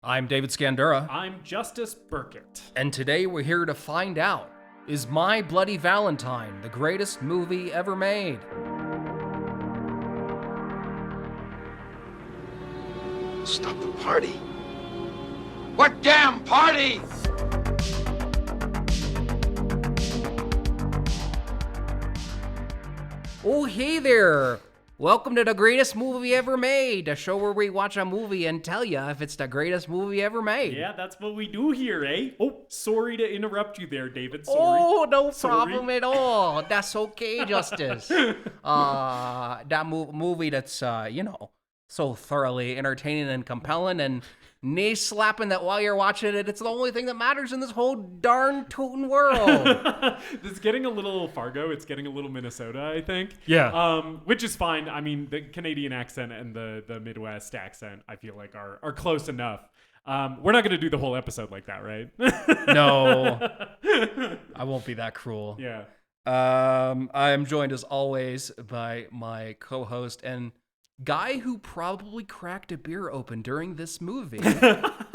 I'm David Scandura, I'm Justice Burkett. and today we're here to find out, is My Bloody Valentine the greatest movie ever made? Stop the party. What damn party? Oh, hey there! Welcome to the greatest movie ever made, a show where we watch a movie and tell you if it's the greatest movie ever made. Yeah, that's what we do here, eh? Oh, sorry to interrupt you there, David. Sorry. Oh, no Sorry. problem at all. That's okay, Justice. That movie that's, so thoroughly entertaining and compelling and knee slapping that while you're watching it, it's the only thing that matters in this whole darn tootin' world. It's getting a little Fargo. It's getting a little Minnesota, I think. Yeah. Which is fine. I mean, the Canadian accent and the Midwest accent, I feel like are close enough. We're not going to do the whole episode like that, right? No, I won't be that cruel. Yeah. I am joined as always by my co-host and guy who probably cracked a beer open during this movie,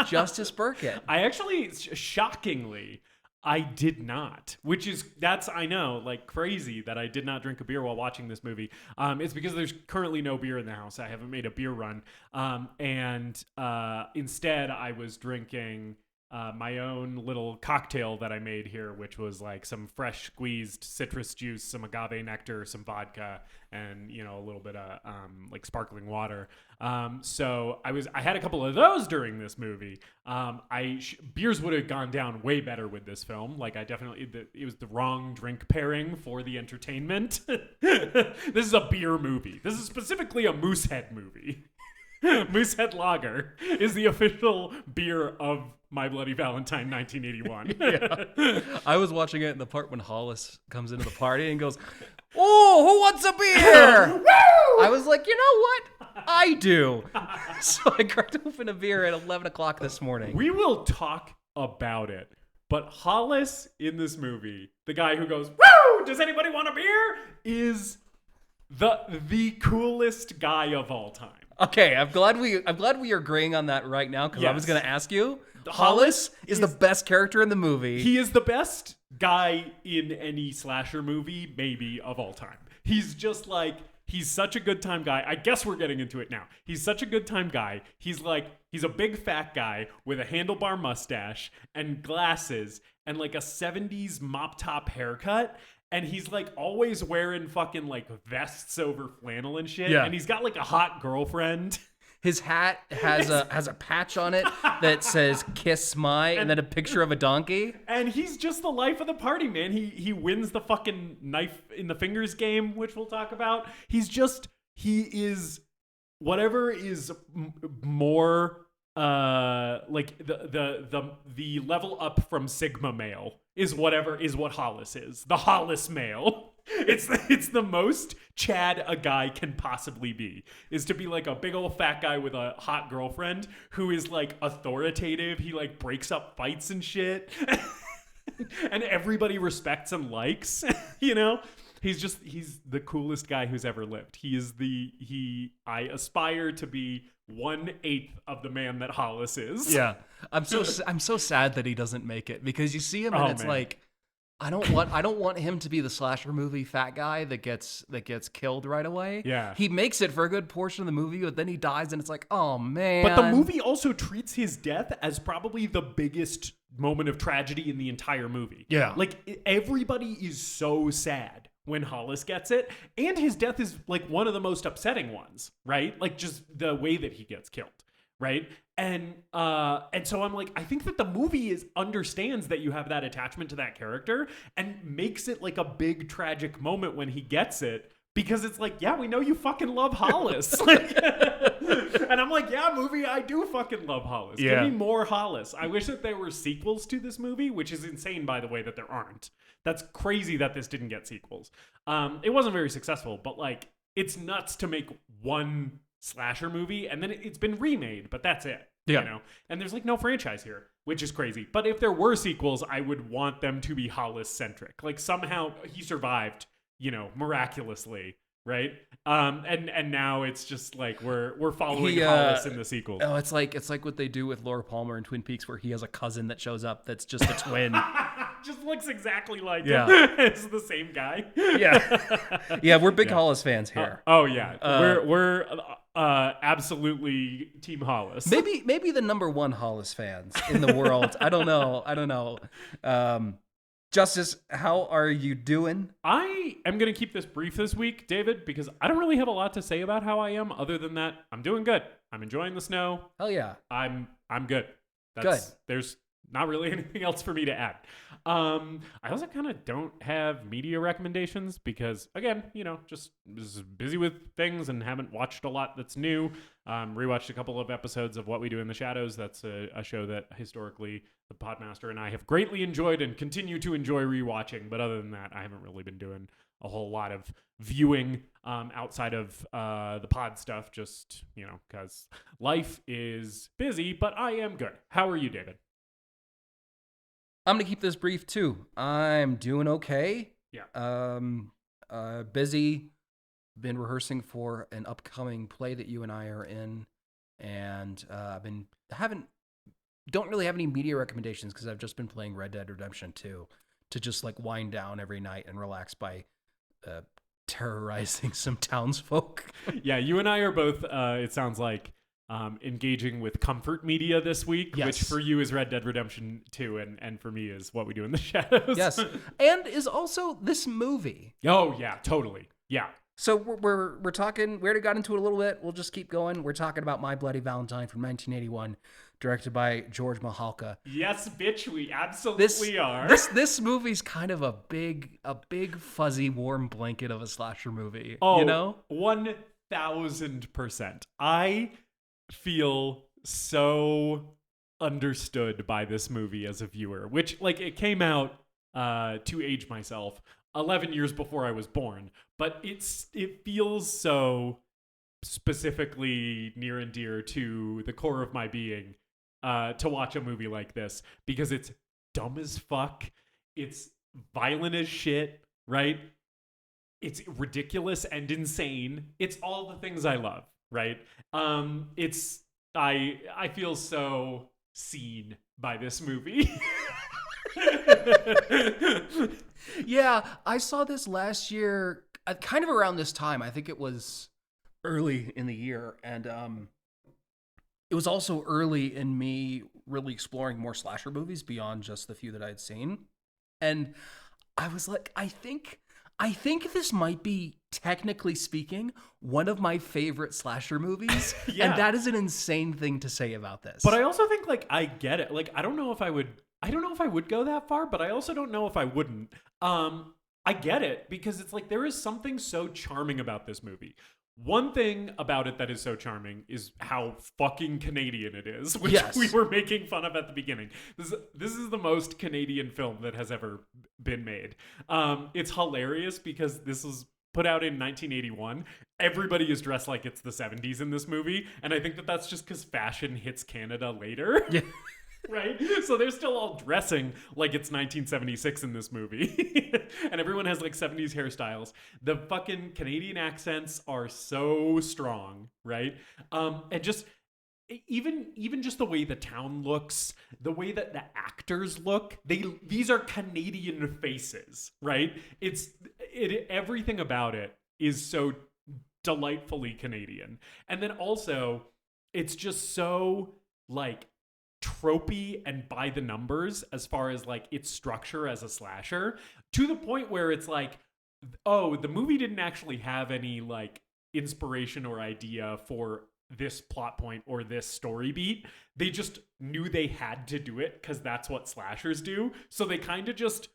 Justice Burkett. I actually, shockingly, I did not, that's, I know, like crazy that I did not drink a beer while watching this movie. It's because there's currently no beer in the house. I haven't made a beer run. And instead I was drinking my own little cocktail that I made here, which was like some fresh squeezed citrus juice, some agave nectar, some vodka, and a little bit of like sparkling water. So I had a couple of those during this movie. Beers would have gone down way better with this film. Like it was the wrong drink pairing for the entertainment. This is a beer movie. This is specifically a Moosehead movie. Moosehead Lager is the official beer of My Bloody Valentine 1981. Yeah. I was watching it in the part when Hollis comes into the party and goes, "Oh, who wants a beer?" Woo! I was like, you know what? I do. So I cracked open a beer at 11 o'clock this morning. We will talk about it. But Hollis in this movie, the guy who goes, "Woo! Does anybody want a beer?" is the coolest guy of all time. Okay, I'm glad we are agreeing on that right now because I was Yes. going to ask you. Hollis is the best character in the movie. He is the best guy in any slasher movie, maybe, of all time. He's just like, he's such a good time guy. I guess we're getting into it now. He's such a good time guy. He's a big fat guy with a handlebar mustache and glasses and like a 70s mop top haircut. And he's like always wearing fucking like vests over flannel and shit. Yeah. And he's got like a hot girlfriend. His hat has a patch on it that says "Kiss My" and then a picture of a donkey. And he's just the life of the party, man. He wins the fucking knife in the fingers game, which we'll talk about. He is whatever is more like the level up from Sigma male is what Hollis is. The Hollis male. It's the most Chad a guy can possibly be, is to be like a big old fat guy with a hot girlfriend who is like authoritative. He like breaks up fights and shit. And everybody respects and likes, he's the coolest guy who's ever lived. I aspire to be 1/8 of the man that Hollis is. Yeah, I'm so sad that he doesn't make it because you see him and it's man. like I don't want him to be the slasher movie fat guy that gets killed right away. Yeah. He makes it for a good portion of the movie, but then he dies and it's like, oh man. But the movie also treats his death as probably the biggest moment of tragedy in the entire movie. Yeah. Like everybody is so sad when Hollis gets it, and his death is like one of the most upsetting ones, right? Like just the way that he gets killed, right? And so I'm like, I think that the movie understands that you have that attachment to that character and makes it like a big tragic moment when he gets it, because it's like, yeah, we know you fucking love Hollis. And I'm like, yeah, movie, I do fucking love Hollis. Yeah. Give me more Hollis. I wish that there were sequels to this movie, which is insane, by the way, that there aren't. That's crazy that this didn't get sequels. It wasn't very successful, but like, it's nuts to make one slasher movie and then it's been remade, but that's it. Yeah. And there's like no franchise here, which is crazy. But if there were sequels, I would want them to be Hollis centric. Like somehow he survived, miraculously. right? And now it's just like we're following Hollis in the sequels. Oh, it's like what they do with Laura Palmer in Twin Peaks, where he has a cousin that shows up that's just a twin. Just looks exactly like Yeah. him. It's the same guy. Yeah, we're big Hollis fans here. Oh yeah, we're absolutely Team Hollis. Maybe the number one Hollis fans in the world. I don't know. Justice, how are you doing? I am going to keep this brief this week, David, because I don't really have a lot to say about how I am other than that I'm doing good. I'm enjoying the snow. Hell yeah. I'm good. Good. There's not really anything else for me to add. I also kind of don't have media recommendations because, again, just was busy with things and haven't watched a lot that's new. Rewatched a couple of episodes of What We Do in the Shadows. That's a show that historically the Podmaster and I have greatly enjoyed and continue to enjoy rewatching. But other than that, I haven't really been doing a whole lot of viewing outside of the pod stuff, just, because life is busy, but I am good. How are you, David? I'm going to keep this brief too. I'm doing okay. Yeah. Busy. Been rehearsing for an upcoming play that you and I are in, and don't really have any media recommendations because I've just been playing Red Dead Redemption 2 to just like wind down every night and relax by terrorizing some townsfolk. Yeah, you and I are both, it sounds like, engaging with comfort media this week, yes. Which for you is Red Dead Redemption 2 and for me is What We Do in the Shadows. Yes, and is also this movie. Oh, yeah, totally. Yeah. So we're talking, we already got into it a little bit. We'll just keep going. We're talking about My Bloody Valentine from 1981, directed by George Mihalka. Yes, bitch, we absolutely are. This movie's kind of a big fuzzy warm blanket of a slasher movie. Oh, 1000%. I feel so understood by this movie as a viewer, which it came out to age myself 11 years before I was born, but it feels so specifically near and dear to the core of my being to watch a movie like this because it's dumb as fuck, it's violent as shit, right? It's ridiculous and insane. It's all the things I love, right? I feel so seen by this movie. Yeah, I saw this last year, kind of around this time. I think it was early in the year, and it was also early in me really exploring more slasher movies beyond just the few that I had seen. And I was like, I think this might be, technically speaking, one of my favorite slasher movies. Yeah. And that is an insane thing to say about this. But I also think I get it. I don't know if I would go that far, but I also don't know if I wouldn't. I get it because it's there is something so charming about this movie. One thing about it that is so charming is how fucking Canadian it is, which yes. we were making fun of at the beginning. This is the most Canadian film that has ever been made. It's hilarious because this was put out in 1981. Everybody is dressed like it's the 70s in this movie, and I think that's just because fashion hits Canada later. Yeah. Right? So they're still all dressing like it's 1976 in this movie. And everyone has 70s hairstyles. The fucking Canadian accents are so strong, right? And just even just the way the town looks, the way that the actors look, these are Canadian faces, right? Everything about it is so delightfully Canadian. And then also it's just so tropey and by the numbers as far as its structure as a slasher, to the point where it's the movie didn't actually have any inspiration or idea for this plot point or this story beat. They just knew they had to do it because that's what slashers do. So they kind of just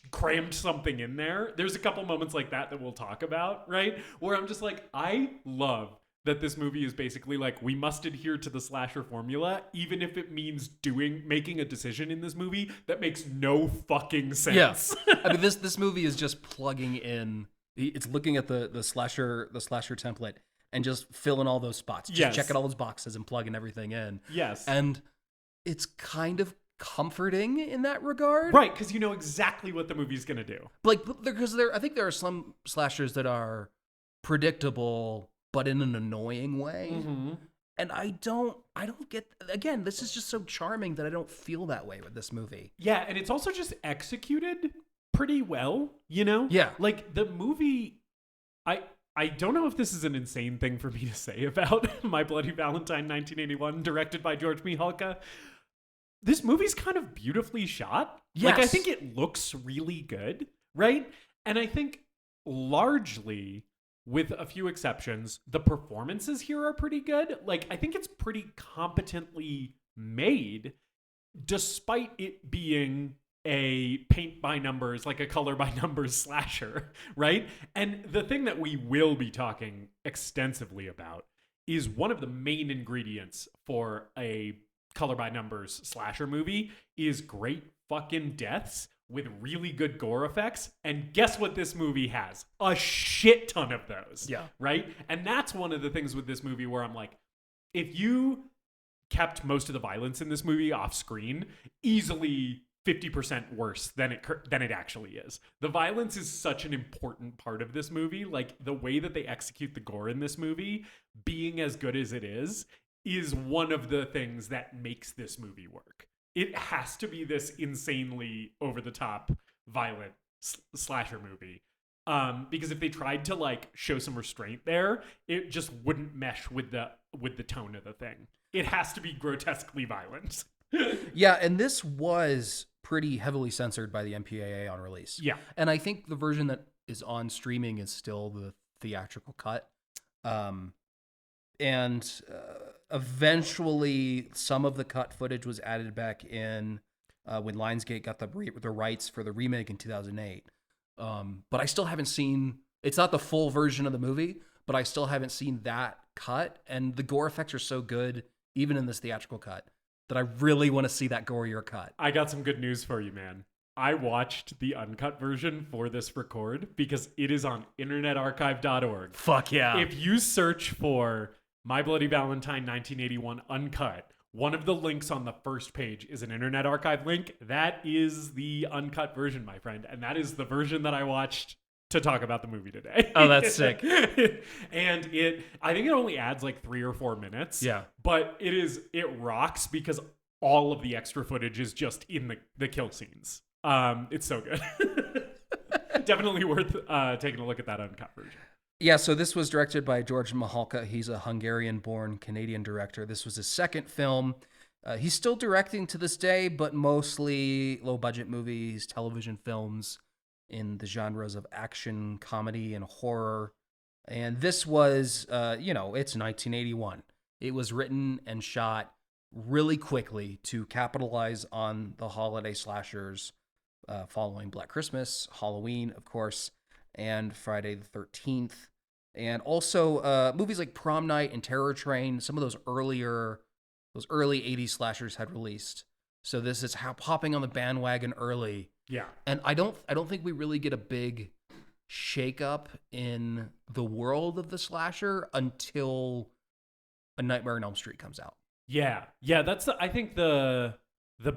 crammed something in there. There's a couple moments like that we'll talk about, right? Where I'm just I love that this movie is basically we must adhere to the slasher formula, even if it means making a decision in this movie that makes no fucking sense. Yeah. I mean, this movie is just plugging in. It's looking at the slasher template and just filling all those spots. Just checking all those boxes and plugging everything in. Yes. And it's kind of comforting in that regard. Right, because you know exactly what the movie's going to do. Because I think there are some slashers that are predictable, but in an annoying way. Mm-hmm. And I don't get, again, this is just so charming that I don't feel that way with this movie. Yeah, and it's also just executed pretty well, you know? Yeah. Like, the movie, I don't know if this is an insane thing for me to say about My Bloody Valentine 1981, directed by George Mihalka. This movie's kind of beautifully shot. Yes. Like, I think it looks really good, right? And I think largely, with a few exceptions, the performances here are pretty good. Like, I think it's pretty competently made, despite it being a paint by numbers, like a color by numbers slasher, right? And the thing that we will be talking extensively about is one of the main ingredients for a color by numbers slasher movie is great fucking deaths with really good gore effects. And guess what this movie has? A shit ton of those. Yeah. Right? And that's one of the things with this movie where I'm like, if you kept most of the violence in this movie off screen, easily 50% worse than it actually is. The violence is such an important part of this movie. Like, the way that they execute the gore in this movie, being as good as it is one of the things that makes this movie work. It has to be this insanely over-the-top violent slasher movie. Because if they tried to, like, show some restraint there, it just wouldn't mesh with the tone of the thing. It has to be grotesquely violent. Yeah, and this was pretty heavily censored by the MPAA on release. Yeah. And I think the version that is on streaming is still the theatrical cut. Eventually, some of the cut footage was added back in when Lionsgate got the rights for the remake in 2008. But I still haven't seen, it's not the full version of the movie, but I still haven't seen that cut. And the gore effects are so good, even in this theatrical cut, that I really want to see that gorier cut. I got some good news for you, man. I watched the uncut version for this record because it is on internetarchive.org. Fuck yeah. If you search for My Bloody Valentine 1981 uncut, one of the links on the first page is an Internet Archive link. That is the uncut version, my friend. And that is the version that I watched to talk about the movie today. Oh, that's sick. And I think it only adds like 3 or 4 minutes. Yeah. But it rocks because all of the extra footage is just in the kill scenes. It's so good. Definitely worth taking a look at that uncut version. Yeah, so this was directed by George Mihalka. He's a Hungarian-born Canadian director. This was his second film. He's still directing to this day, but mostly low-budget movies, television films in the genres of action, comedy, and horror. And this was, it's 1981. It was written and shot really quickly to capitalize on the holiday slashers following Black Christmas, Halloween, of course, and Friday the 13th. And also movies like Prom Night and Terror Train, some of those early 80s slashers had released. So this is hopping on the bandwagon early. Yeah. And I don't think we really get a big shakeup in the world of the slasher until A Nightmare on Elm Street comes out. Yeah. Yeah, that's I think the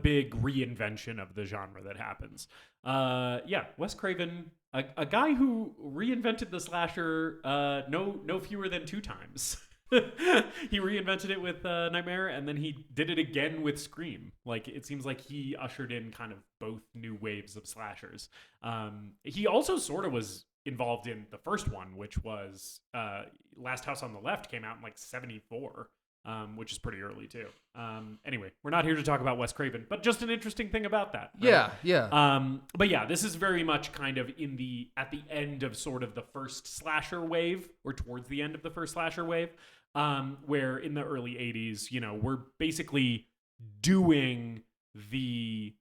big reinvention of the genre that happens. Wes Craven, a guy who reinvented the slasher no fewer than 2 times. He reinvented it with Nightmare, and then he did it again with Scream. Like, it seems like he ushered in kind of both new waves of slashers. He also sort of was involved in the first one, which was Last House on the Left, came out in like 74. Which is pretty early too. Anyway, we're not here to talk about Wes Craven, but just an interesting thing about that. Right? Yeah. But yeah, this is very much kind of at the end of sort of the first slasher wave, or towards the end of the first slasher wave, where in the early 80s, we're basically doing the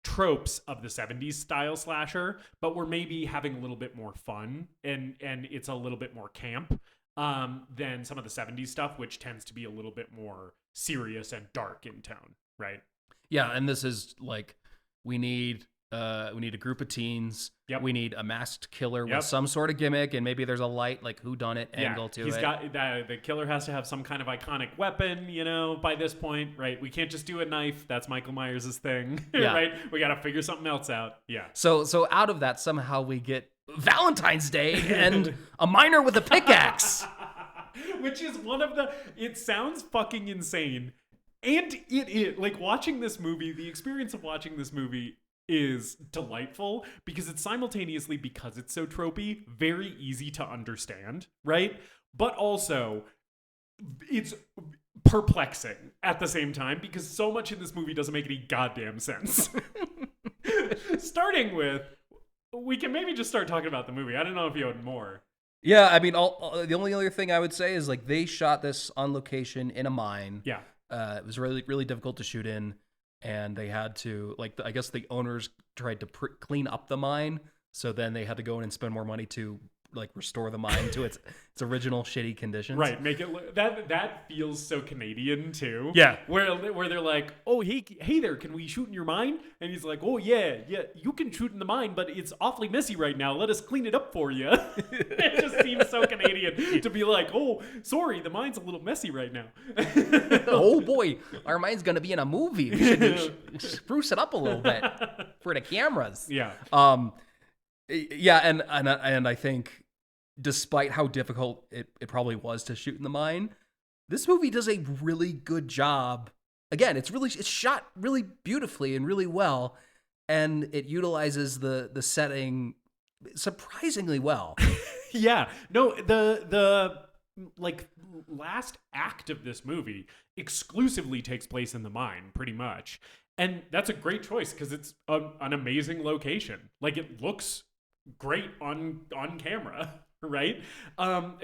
tropes of the 70s style slasher, but we're maybe having a little bit more fun, and it's a little bit more camp than some of the 70s stuff, which tends to be a little bit more serious and dark in tone, right? Yeah, and this is like, we need a group of teens. Yep. We need a masked killer with some sort of gimmick, and maybe there's a light, like, whodunit angle to it. The killer has to have some kind of iconic weapon, by this point, right? We can't just do a knife. That's Michael Myers' thing, right? We got to figure something else out. Yeah. So out of that, somehow we get Valentine's Day and a miner with a pickaxe. Which is one of the... It sounds fucking insane. And it like, watching this movie, the experience of watching this movie is delightful because it's simultaneously, because it's so tropey, very easy to understand, right? But also, it's perplexing at the same time because so much in this movie doesn't make any goddamn sense. Starting with, we can maybe just start talking about the movie. I don't know if you had more. Yeah, I mean, the only other thing I would say is like they shot this on location in a mine. Yeah. It was really, really difficult to shoot in, and they had to, like, I guess the owners tried to clean up the mine, so then they had to go in and spend more money to, like, restore the mine to its original shitty conditions. Right, make it look, that feels so Canadian too. Yeah, where they're like, oh hey there, can we shoot in your mine? And he's like, oh yeah, you can shoot in the mine, but it's awfully messy right now. Let us clean it up for you. It just seems so Canadian to be like, oh sorry, the mine's a little messy right now. Oh boy, our mine's gonna be in a movie. We should spruce it up a little bit for the cameras. Yeah. Yeah, and I think, despite how difficult it probably was to shoot in the mine, this movie does a really good job. Again, it's shot really beautifully and really well, and it utilizes the setting surprisingly well. Yeah. No, the like last act of this movie exclusively takes place in the mine, pretty much. And that's a great choice because it's an amazing location. Like, it looks great on camera, right?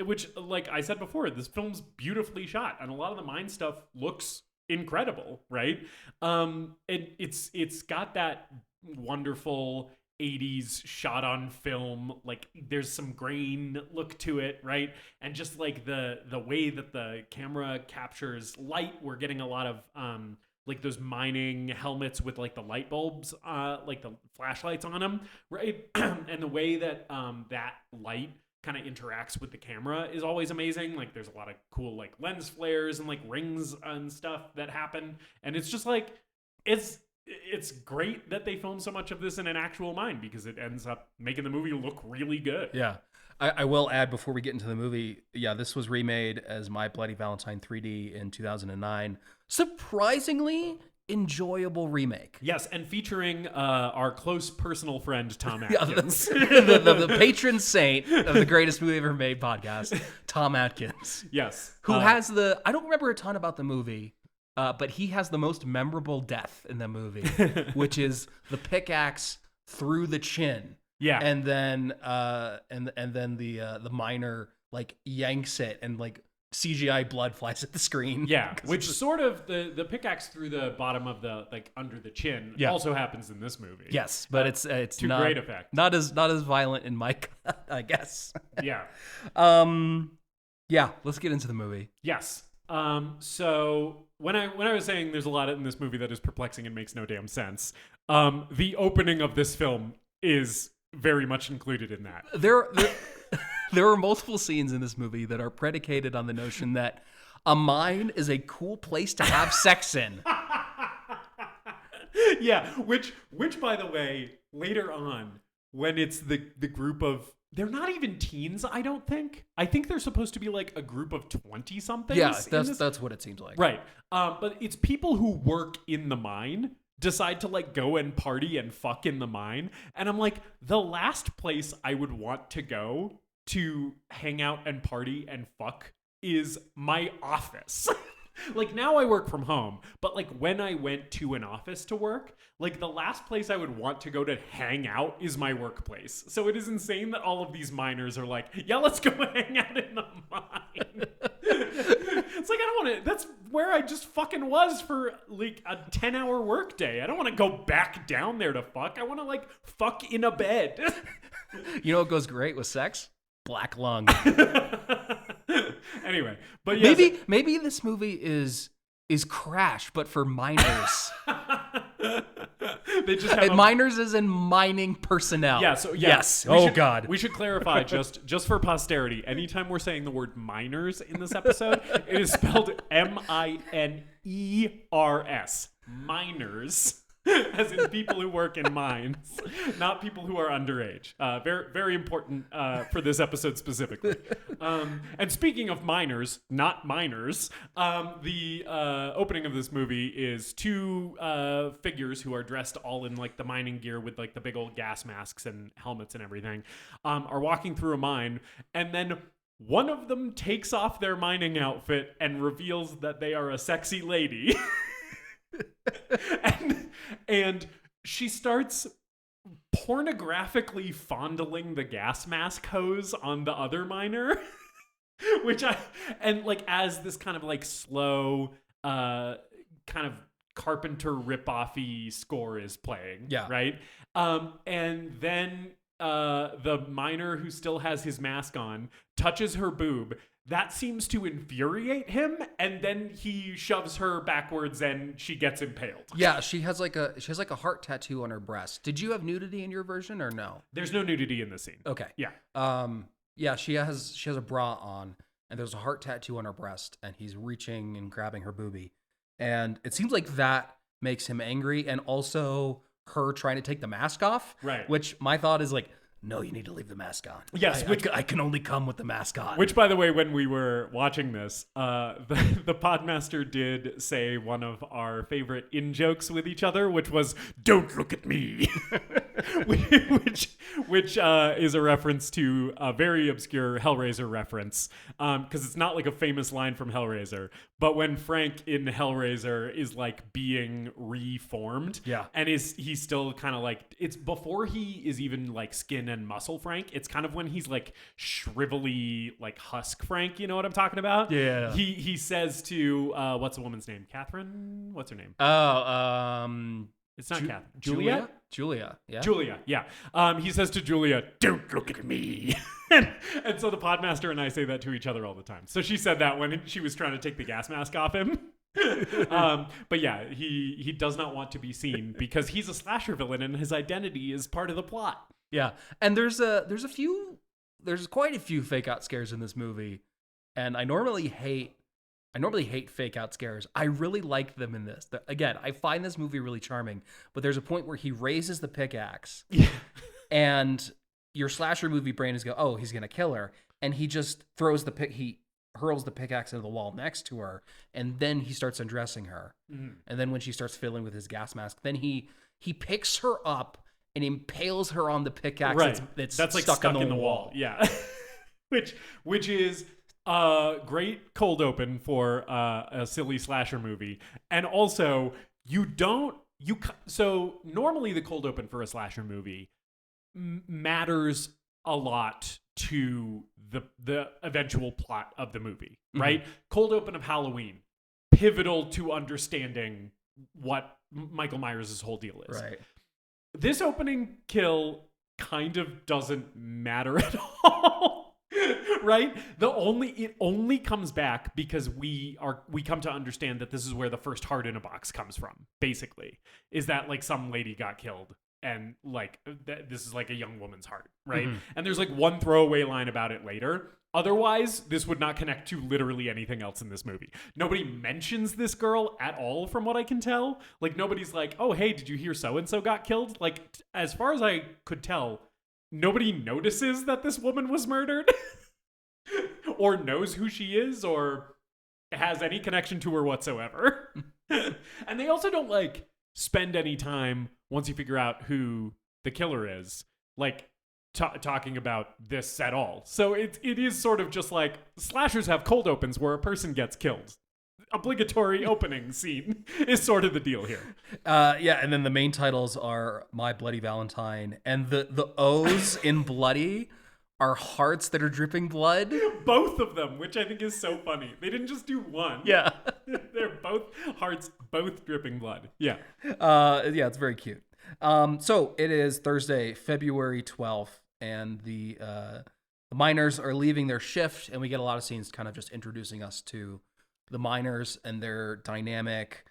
Which, like I said before, this film's beautifully shot, and a lot of the mine stuff looks incredible, right? And it's got that wonderful 80s shot on film, like there's some grain look to it, right? And just like the way that the camera captures light, we're getting a lot of like those mining helmets with like the light bulbs, like the flashlights on them, right? And the way that that light kind of interacts with the camera is always amazing. Like, there's a lot of cool like lens flares and like rings and stuff that happen, and it's just like it's great that they filmed so much of this in an actual mine because it ends up making the movie look really good. Yeah. I will add before we get into the movie, yeah, this was remade as My Bloody Valentine 3D in 2009. Surprisingly enjoyable remake. Yes, and featuring our close personal friend, Tom Atkins. the patron saint of the greatest movie ever made podcast, Tom Atkins. Yes. Who has I don't remember a ton about the movie, but he has the most memorable death in the movie, which is the pickaxe through the chin. Yeah. And then the miner like yanks it and like CGI blood flies at the screen. Yeah, which sort of the pickaxe through the bottom of the like under the chin also happens in this movie. Yes, but it's to not great effect. Not as violent in my cut, I guess. Yeah. Yeah, let's get into the movie. Yes. So when I was saying there's a lot in this movie that is perplexing and makes no damn sense, the opening of this film is very much included in that. There are multiple scenes in this movie that are predicated on the notion that a mine is a cool place to have sex in. Yeah, which by the way, later on, when it's the group of, they're not even teens, I don't think. I think they're supposed to be like a group of 20-somethings. Yeah, that's what it seems like. Right. But it's people who work in the mine decide to like go and party and fuck in the mine. And I'm like, the last place I would want to go to hang out and party and fuck is my office. Like, now I work from home, but like when I went to an office to work, like the last place I would want to go to hang out is my workplace. So it is insane that all of these miners are like, yeah, let's go hang out in the mine. It's like, I don't want to, that's where I just fucking was for like a 10-hour work day. I don't want to go back down there to fuck. I want to like fuck in a bed. You know what goes great with sex? Black lung. Anyway, but yes, maybe this movie is Crash, but for miners. They just have miners as in mining personnel. Yeah. So yes. God. We should clarify just for posterity. Anytime we're saying the word miners in this episode, it is spelled M-I-N-E-R-S. Miners. as in people who work in mines, not people who are underage. Very, very important for this episode specifically. And speaking of miners, not minors, the opening of this movie is two figures who are dressed all in like the mining gear with like the big old gas masks and helmets and everything, are walking through a mine, and then one of them takes off their mining outfit and reveals that they are a sexy lady. and she starts pornographically fondling the gas mask hose on the other miner, as this kind of like slow kind of Carpenter rip-offy score is playing. Yeah. Right. And then the miner who still has his mask on touches her boob. That seems to infuriate him, and then he shoves her backwards and she gets impaled. Yeah, she has like a heart tattoo on her breast. Did you have nudity in your version or no? There's no nudity in this scene. Okay. Yeah. Yeah, she has a bra on and there's a heart tattoo on her breast and he's reaching and grabbing her boobie. And it seems like that makes him angry, and also her trying to take the mask off. Right. Which my thought is like, no, you need to leave the mask on. Yes, I can only come with the mask on. Which, by the way, when we were watching this, the Podmaster did say one of our favorite in-jokes with each other, which was, "Don't look at me," which is a reference to a very obscure Hellraiser reference, because it's not like a famous line from Hellraiser, but when Frank in Hellraiser is like being reformed, yeah, and he's still kind of like, it's before he is even like skin and muscle Frank. It's kind of when he's like shrivelly, like husk Frank. You know what I'm talking about? Yeah. He says to what's the woman's name? Catherine? What's her name? Oh, it's not Catherine. Julia. Yeah. Julia. Yeah. He says to Julia, "Don't look at me." and so the Podmaster and I say that to each other all the time. So she said that when she was trying to take the gas mask off him. But yeah, he does not want to be seen because he's a slasher villain and his identity is part of the plot. Yeah, and there's quite a few fake out scares in this movie, and I normally hate fake out scares. I really like them in this. Again, I find this movie really charming, but there's a point where he raises the pickaxe, and your slasher movie brain is oh, he's gonna kill her, and he just throws he hurls the pickaxe into the wall next to her, and then he starts undressing her, and then when she starts fiddling with his gas mask, then he picks her up and impales her on the pickaxe. Right. That's like stuck in the wall. Yeah. which is a great cold open for a silly slasher movie. And also, so normally the cold open for a slasher movie matters a lot to the eventual plot of the movie, right? Cold open of Halloween, pivotal to understanding what Michael Myers' whole deal is. Right. This opening kill kind of doesn't matter at all, right? It only comes back because we come to understand that this is where the first heart in a box comes from. Basically, is that like some lady got killed and like this is like a young woman's heart, right? And there's like one throwaway line about it later. Otherwise, this would not connect to literally anything else in this movie. Nobody mentions this girl at all, from what I can tell. Like, nobody's like, "Oh, hey, did you hear so-and-so got killed?" Like, as far as I could tell, nobody notices that this woman was murdered or knows who she is or has any connection to her whatsoever. And they also don't, like, spend any time, once you figure out who the killer is, like, talking about this at all. So it is sort of just like slashers have cold opens where a person gets killed. Obligatory opening scene is sort of the deal here. Yeah, and then the main titles are My Bloody Valentine, and the O's in bloody are hearts that are dripping blood. Both of them, which I think is so funny. They didn't just do one. Yeah. They're both hearts, both dripping blood. Yeah. Yeah, it's very cute. So it is Thursday, February 12th, and the miners are leaving their shift, and we get a lot of scenes kind of just introducing us to the miners and their dynamic.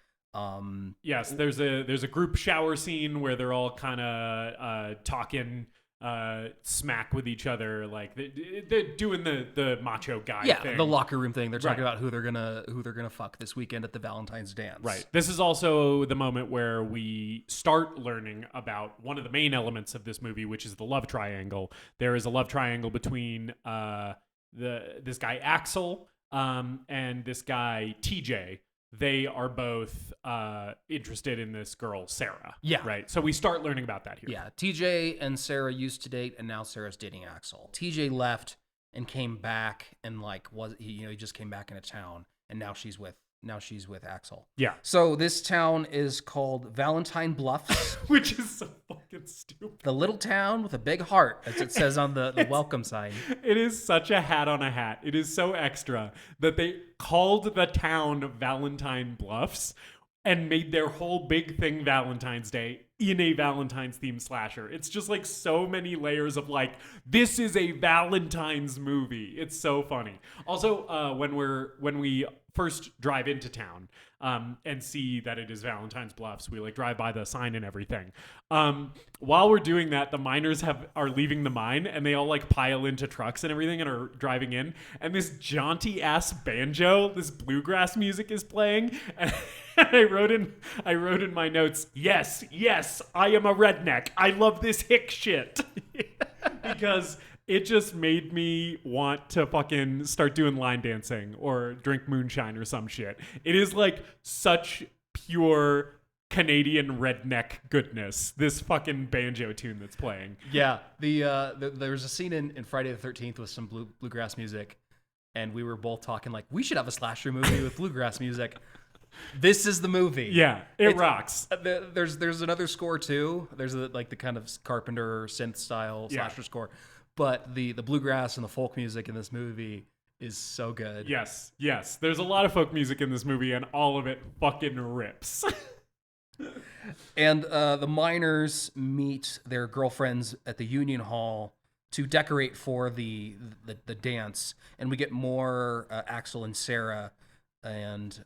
Yes, there's a group shower scene where they're all kind of talking smack with each other, like they're doing the macho guy thing. The locker room thing. They're talking about who they're gonna fuck this weekend at the Valentine's dance. Right. This is also the moment where we start learning about one of the main elements of this movie, which is the love triangle. There is a love triangle between this guy Axel and this guy TJ. They are both interested in this girl, Sarah. Yeah. Right. So we start learning about that here. Yeah. TJ and Sarah used to date, and now Sarah's dating Axel. TJ left and came back, and he just came back into town, and now she's with Axel. Yeah. So this town is called Valentine Bluffs, which is so fucking stupid. The little town with a big heart, as it says on the welcome sign. It is such a hat on a hat. It is so extra that they called the town Valentine Bluffs and made their whole big thing Valentine's Day in a Valentine's themed slasher. It's just like so many layers of like, this is a Valentine's movie. It's so funny. Also, when we first drive into town and see that it is Valentine's Bluffs, we like drive by the sign and everything. While we're doing that, the miners are leaving the mine, and they all like pile into trucks and everything and are driving in. And this jaunty ass banjo, this bluegrass music is playing. And I wrote in my notes, yes, I am a redneck. I love this hick shit. Because it just made me want to fucking start doing line dancing or drink moonshine or some shit. It is like such pure Canadian redneck goodness, this fucking banjo tune that's playing. Yeah, there's a scene in Friday the 13th with some bluegrass music, and we were both talking like, we should have a slasher movie with bluegrass music. This is the movie. Yeah, it rocks. There's another score too. There's the kind of Carpenter synth style slasher score, but the bluegrass and the folk music in this movie is so good. Yes. There's a lot of folk music in this movie, and all of it fucking rips. And the miners meet their girlfriends at the Union Hall to decorate for the dance, and we get more Axel and Sarah and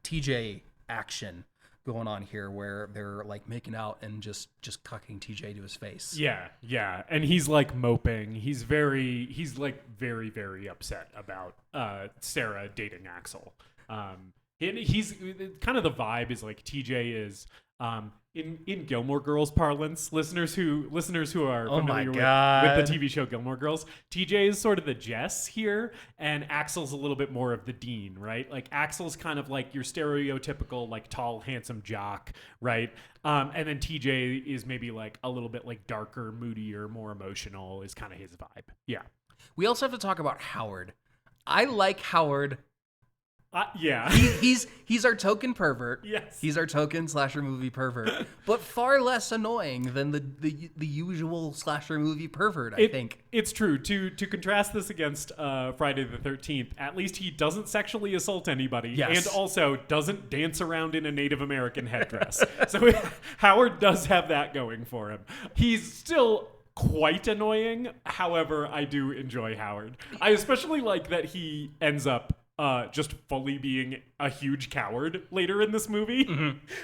TJ action going on here, where they're like making out and just cucking TJ to his face. Yeah, and he's like moping. He's very very upset about Sarah dating Axel. He's kind of, the vibe is like TJ is in Gilmore Girls parlance. Listeners who are familiar with the TV show Gilmore Girls, TJ is sort of the Jess here, and Axel's a little bit more of the Dean, right? Like Axel's kind of like your stereotypical like tall, handsome jock, right? And then TJ is maybe like a little bit like darker, moodier, more emotional, is kind of his vibe. Yeah. We also have to talk about Howard. I like Howard. Yeah. He's our token pervert. Yes. He's our token slasher movie pervert, but far less annoying than the usual slasher movie pervert, I think. It's true. To contrast this against Friday the 13th, at least he doesn't sexually assault anybody, and also doesn't dance around in a Native American headdress. So Howard does have that going for him. He's still quite annoying. However, I do enjoy Howard. I especially like that he ends up just fully being a huge coward later in this movie,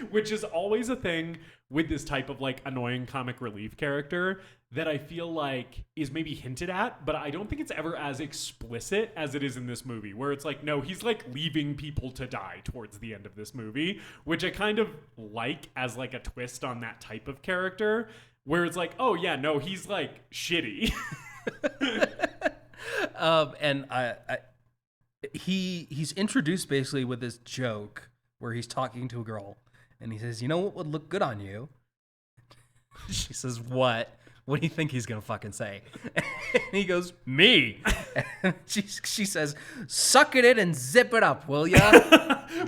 which is always a thing with this type of like annoying comic relief character that I feel like is maybe hinted at, but I don't think it's ever as explicit as it is in this movie, where it's like, no, he's like leaving people to die towards the end of this movie, which I kind of like as like a twist on that type of character, where it's like, oh yeah, no, he's like shitty. And he's introduced basically with this joke where he's talking to a girl and he says, you know what would look good on you? She says, what do you think he's gonna fucking say? And he goes, me. And she says, suck it in and zip it up, will ya?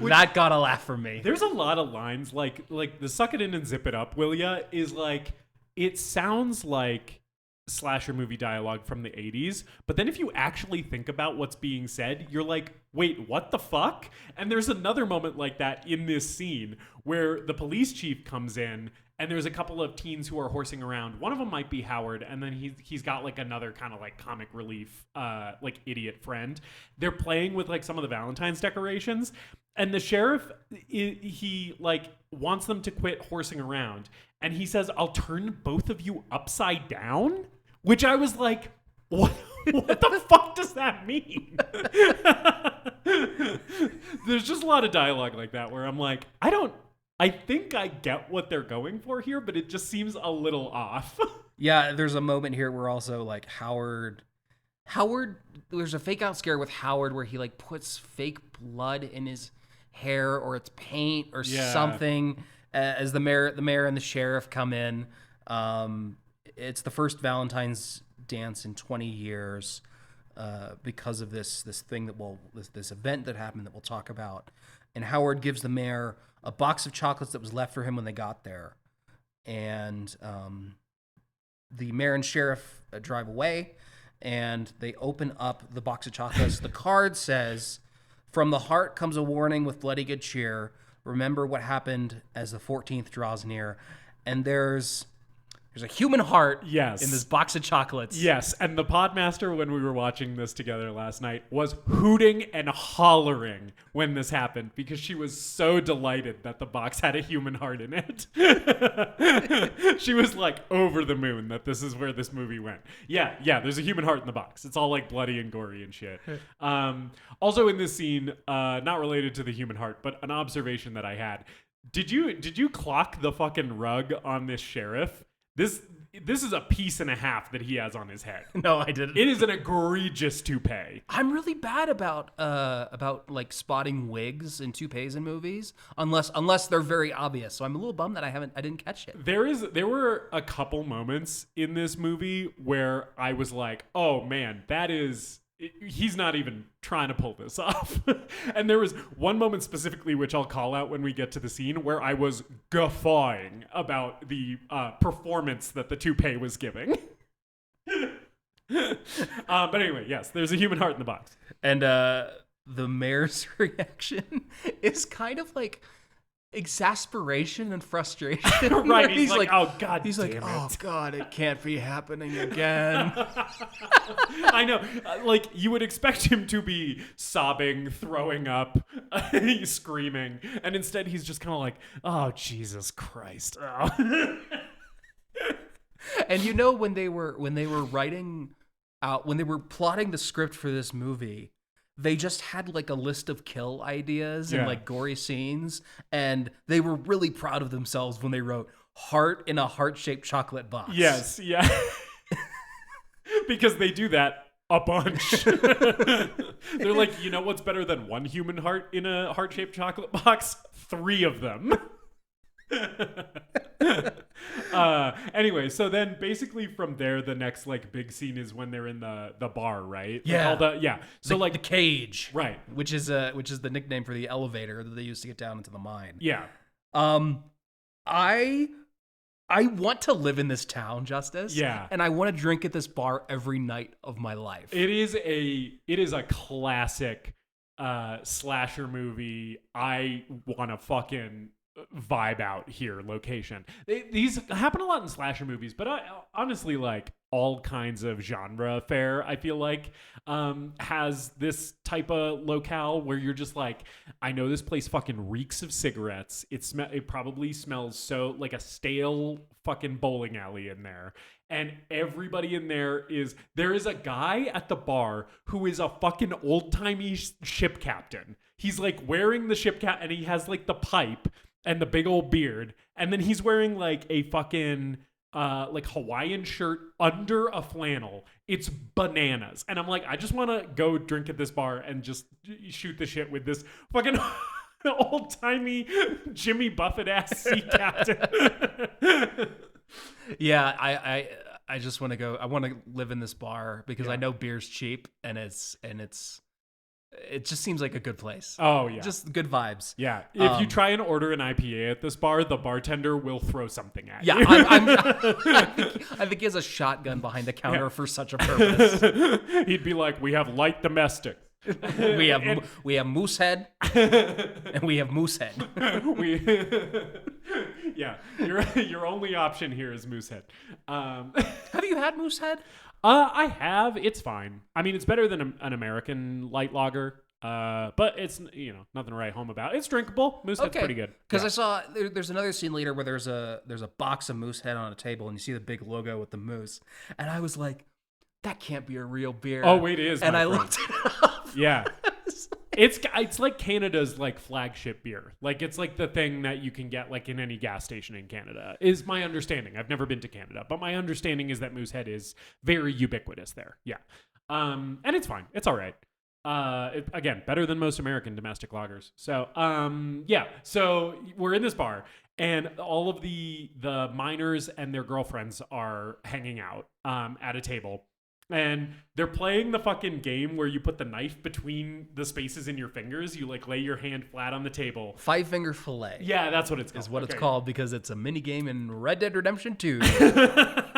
That got a laugh from me. There's a lot of lines like the suck it in and zip it up, will ya, is like, it sounds like slasher movie dialogue from the 80s, but then if you actually think about what's being said, you're like, wait, what the fuck? And there's another moment like that in this scene where the police chief comes in and there's a couple of teens who are horsing around. One of them might be Howard, and then he's got like another kind of like comic relief like idiot friend. They're playing with like some of the Valentine's decorations, and the sheriff he like wants them to quit horsing around, and he says, "I'll turn both of you upside down," which I was like, what the fuck does that mean? There's just a lot of dialogue like that where I'm like, I think I get what they're going for here, but it just seems a little off. Yeah, there's a moment here where also like Howard, there's a fake out scare with Howard where he like puts fake blood in his hair or it's paint or something as the mayor and the sheriff come in. It's the first Valentine's dance in 20 years because of this thing this event that happened that we'll talk about. And Howard gives the mayor a box of chocolates that was left for him when they got there. And the mayor and sheriff drive away, and they open up the box of chocolates. The card says, "From the heart comes a warning with bloody good cheer. Remember what happened as the 14th draws near." And there's a human heart in this box of chocolates. Yes, and the podmaster, when we were watching this together last night, was hooting and hollering when this happened because she was so delighted that the box had a human heart in it. She was like over the moon that this is where this movie went. Yeah, there's a human heart in the box. It's all like bloody and gory and shit. Also in this scene, not related to the human heart, but an observation that I had. Did you clock the fucking rug on this sheriff? This is a piece and a half that he has on his head. No, I didn't. It is an egregious toupee. I'm really bad about like spotting wigs and toupees in movies, unless they're very obvious. So I'm a little bummed that I didn't catch it. There were a couple moments in this movie where I was like, oh man, he's not even trying to pull this off. And there was one moment specifically, which I'll call out when we get to the scene, where I was guffawing about the performance that the toupee was giving. But anyway, yes, there's a human heart in the box. And the mayor's reaction is kind of like exasperation and frustration. Right, he's like, oh god, he's like, oh god, it can't be happening again. I know, like you would expect him to be sobbing, throwing up, screaming, and instead he's just kind of like, oh Jesus Christ. Oh. And you know, when they were writing out, when they were plotting the script for this movie, they just had like a list of kill ideas and like gory scenes, and they were really proud of themselves when they wrote heart in a heart-shaped chocolate box. Yes, yeah. Because they do that a bunch. They're like, you know what's better than one human heart in a heart-shaped chocolate box? 3 of them. Anyway, so then basically from there, the next like big scene is when they're in the bar, right? Yeah. So like the cage, right? Which is the nickname for the elevator that they used to get down into the mine. Yeah. I want to live in this town, Justice. Yeah. And I want to drink at this bar every night of my life. It is a classic slasher movie. I want to fucking vibe out here location. These happen a lot in slasher movies, but honestly, like all kinds of genre fare, I feel like has this type of locale where you're just like, I know this place fucking reeks of cigarettes. It probably smells so like a stale fucking bowling alley in there. And everybody in there is a guy at the bar who is a fucking old-timey ship captain. He's like wearing the ship cap and he has like the pipe and the big old beard, and then he's wearing like a fucking like Hawaiian shirt under a flannel. It's bananas. And I'm like, I just want to go drink at this bar and just shoot the shit with this fucking old-timey Jimmy Buffett ass sea captain. Yeah, I just want to go. I want to live in this bar because I know beer's cheap and it just seems like a good place. Oh, yeah. Just good vibes. Yeah. If you try and order an IPA at this bar, the bartender will throw something at you. I think he has a shotgun behind the counter for such a purpose. He'd be like, we have light domestic. We have Moosehead and we have Moosehead. Yeah, your only option here is Moosehead. Have you had Moosehead? I have. It's fine. I mean, it's better than an American light lager. But it's nothing to write home about. It's drinkable. Moosehead's pretty good. Because I saw there's another scene later where there's a box of Moosehead on a table and you see the big logo with the moose, and I was like, that can't be a real beer. Oh wait, it is. And I friend. looked it up. Yeah. It's like Canada's like flagship beer. Like it's like the thing that you can get like in any gas station in Canada is my understanding. I've never been to Canada, but my understanding is that Moosehead is very ubiquitous there. Yeah. And it's fine. It's all right. Again, better than most American domestic lagers. So, yeah. So we're in this bar and all of the miners and their girlfriends are hanging out, at a table. And they're playing the fucking game where you put the knife between the spaces in your fingers. You like lay your hand flat on the table. 5-finger fillet. Yeah, that's what it's called. Is what it's called because it's a mini game in Red Dead Redemption 2. I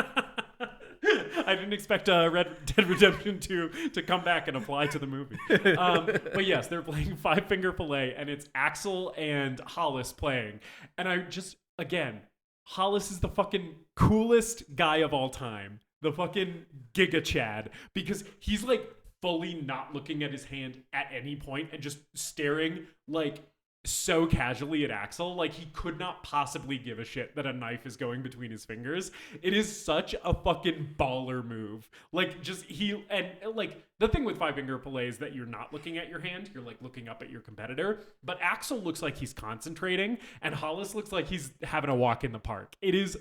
didn't expect Red Dead Redemption 2 to come back and apply to the movie. But yes, they're playing 5-finger fillet, and it's Axel and Hollis playing. And I just, again, Hollis is the fucking coolest guy of all time. The fucking Giga Chad, because he's like fully not looking at his hand at any point and just staring like so casually at Axel. Like he could not possibly give a shit that a knife is going between his fingers. It is such a fucking baller move. Like just like the thing with 5-finger fillet is that you're not looking at your hand. You're like looking up at your competitor. But Axel looks like he's concentrating and Hollis looks like he's having a walk in the park. It is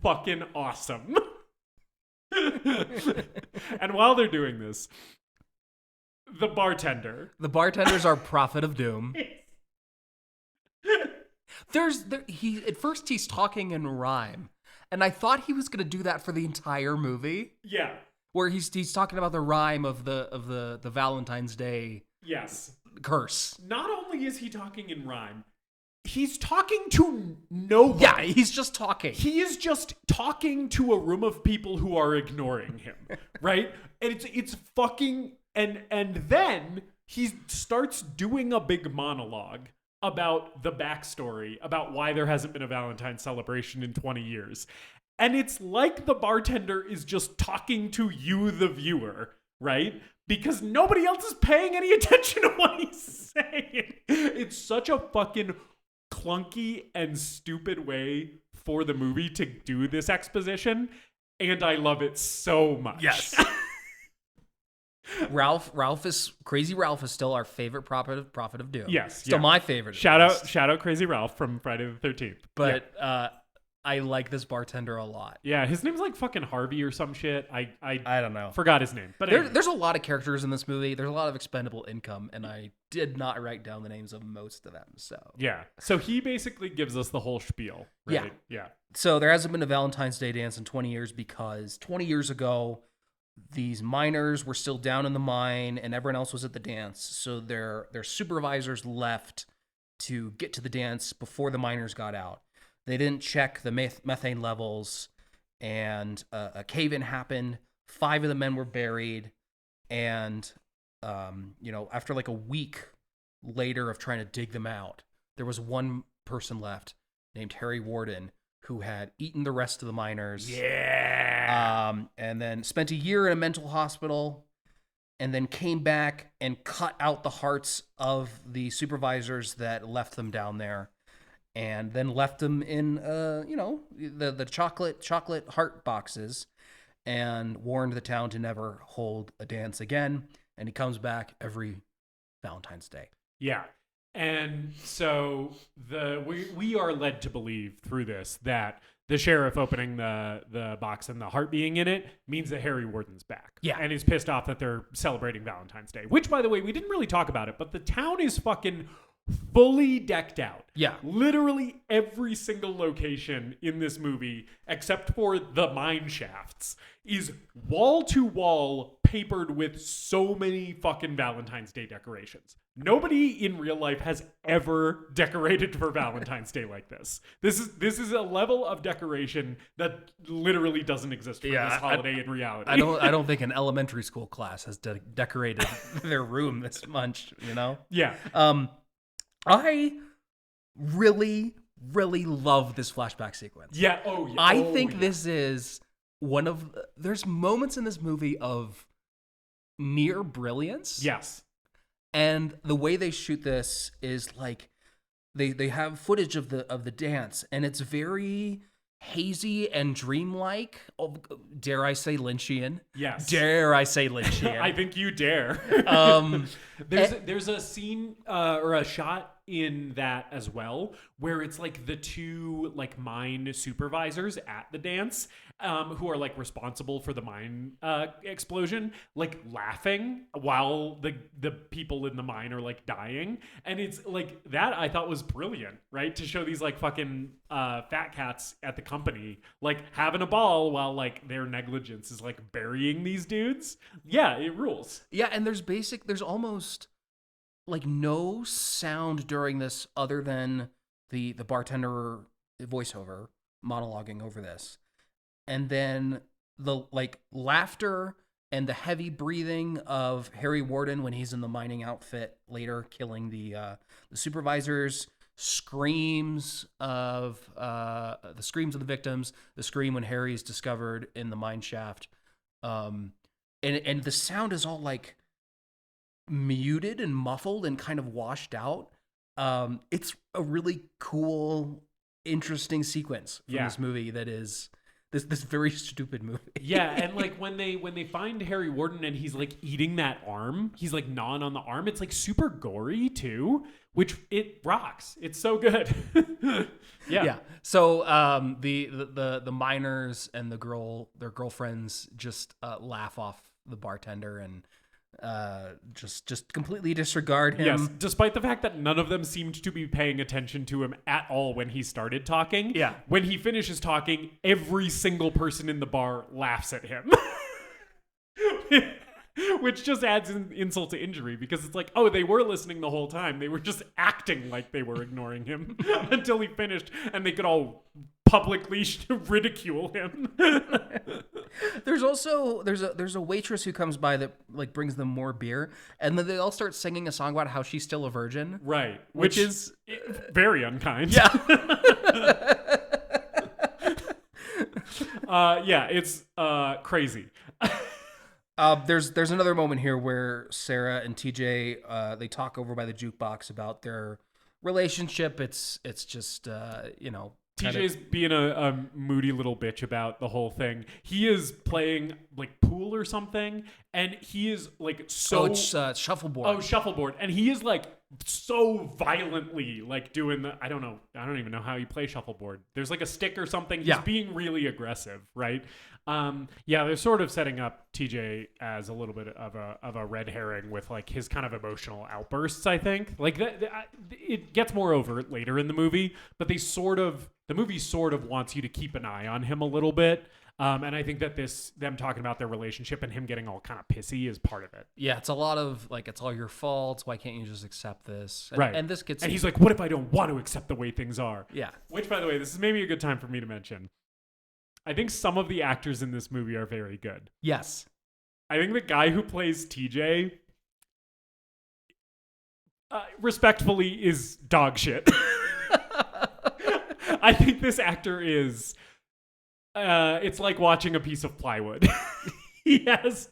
fucking awesome. And while they're doing this, the bartenders are Prophet of Doom. At first he's talking in rhyme, and I thought he was going to do that for the entire movie. Yeah, where he's talking about the rhyme of the Valentine's Day. Yes, curse. Not only is he talking in rhyme, he's talking to nobody. Yeah, he's just talking. He is just talking to a room of people who are ignoring him, right? And it's fucking and then he starts doing a big monologue about the backstory, about why there hasn't been a Valentine's celebration in 20 years. And it's like the bartender is just talking to you, the viewer, right? Because nobody else is paying any attention to what he's saying. It's such a fucking clunky and stupid way for the movie to do this exposition, and I love it so much. Yes. Crazy Ralph is still our favorite prophet of doom. Yes, still my favorite. Shout out Crazy Ralph from Friday the 13th. But I like this bartender a lot. Yeah, his name's like fucking Harvey or some shit. I don't know. Forgot his name. But there's a lot of characters in this movie. There's a lot of expendable income, and I did not write down the names of most of them. So yeah. So he basically gives us the whole spiel. Right? Yeah. So there hasn't been a Valentine's Day dance in 20 years because 20 years ago, these miners were still down in the mine and everyone else was at the dance. So their supervisors left to get to the dance before the miners got out. They didn't check the methane levels, and a cave-in happened. 5 of the men were buried, and after like a week later of trying to dig them out, there was one person left named Harry Warden who had eaten the rest of the miners. Yeah. And then spent a year in a mental hospital, and then came back and cut out the hearts of the supervisors that left them down there. And then left them in, the chocolate heart boxes, and warned the town to never hold a dance again. And he comes back every Valentine's Day. Yeah, and so we are led to believe through this that the sheriff opening the box and the heart being in it means that Harry Warden's back. Yeah, and he's pissed off that they're celebrating Valentine's Day. Which, by the way, we didn't really talk about it, but the town is fucking fully decked out. Yeah. Literally every single location in this movie, except for the mine shafts, is wall to wall papered with so many fucking Valentine's Day decorations. Nobody in real life has ever decorated for Valentine's Day like this. This is a level of decoration that literally doesn't exist for this holiday in reality. I don't think an elementary school class has decorated their room this much, Yeah. I really, really love this flashback sequence. Yeah. Oh, yeah. I think this is there's moments in this movie of near brilliance. Yes. And the way they shoot this is like they have footage of the dance, and it's very hazy and dreamlike. Oh, dare I say Lynchian? Yes. Dare I say Lynchian? I think you dare. There's a scene or a shot in that as well where it's like the two like mine supervisors at the dance who are like responsible for the mine explosion, like laughing while the people in the mine are like dying. And it's like that I thought was brilliant, right? To show these like fucking fat cats at the company like having a ball while like their negligence is like burying these dudes. Yeah, it rules. Yeah, and there's almost like no sound during this other than the bartender voiceover monologuing over this. And then the like laughter and the heavy breathing of Harry Warden when he's in the mining outfit later killing the supervisors, screams of the victims, the scream when Harry's discovered in the mine shaft. And the sound is all like muted and muffled and kind of washed out. It's a really cool, interesting sequence from this movie that is this very stupid movie. Yeah, and like when they find Harry Warden and he's like eating that arm, he's like gnawing on the arm. It's like super gory too, which it rocks. It's so good. Yeah. So the miners and their girlfriends just laugh off the bartender and just completely disregard him. Yes, despite the fact that none of them seemed to be paying attention to him at all when he started talking. Yeah. When he finishes talking, every single person in the bar laughs at him. Which just adds insult to injury because it's like, oh, they were listening the whole time. They were just acting like they were ignoring him until he finished, and they could all publicly ridicule him. There's a waitress who comes by that like brings them more beer, and then they all start singing a song about how she's still a virgin. Right. Which is very unkind. Yeah. Yeah, it's crazy. There's another moment here where Sarah and TJ they talk over by the jukebox about their relationship. It's just TJ's being a moody little bitch about the whole thing. He is playing like pool or something, and he is like so. Oh, it's shuffleboard. Oh, shuffleboard, and he is like so violently like doing the. I don't even know how you play shuffleboard. There's like a stick or something. He's being really aggressive, right? They're sort of setting up TJ as a little bit of a red herring with like his kind of emotional outbursts. I think like it gets more overt later in the movie, but the movie sort of wants you to keep an eye on him a little bit. And I think that them talking about their relationship and him getting all kind of pissy is part of it. Yeah, it's a lot of like, it's all your fault. Why can't you just accept this? Right. And this gets. And he's like, what if I don't want to accept the way things are? Yeah. Which, by the way, this is maybe a good time for me to mention. I think some of the actors in this movie are very good. Yes. I think the guy who plays TJ, respectfully, is dog shit. I think this actor is. It's like watching a piece of plywood. He has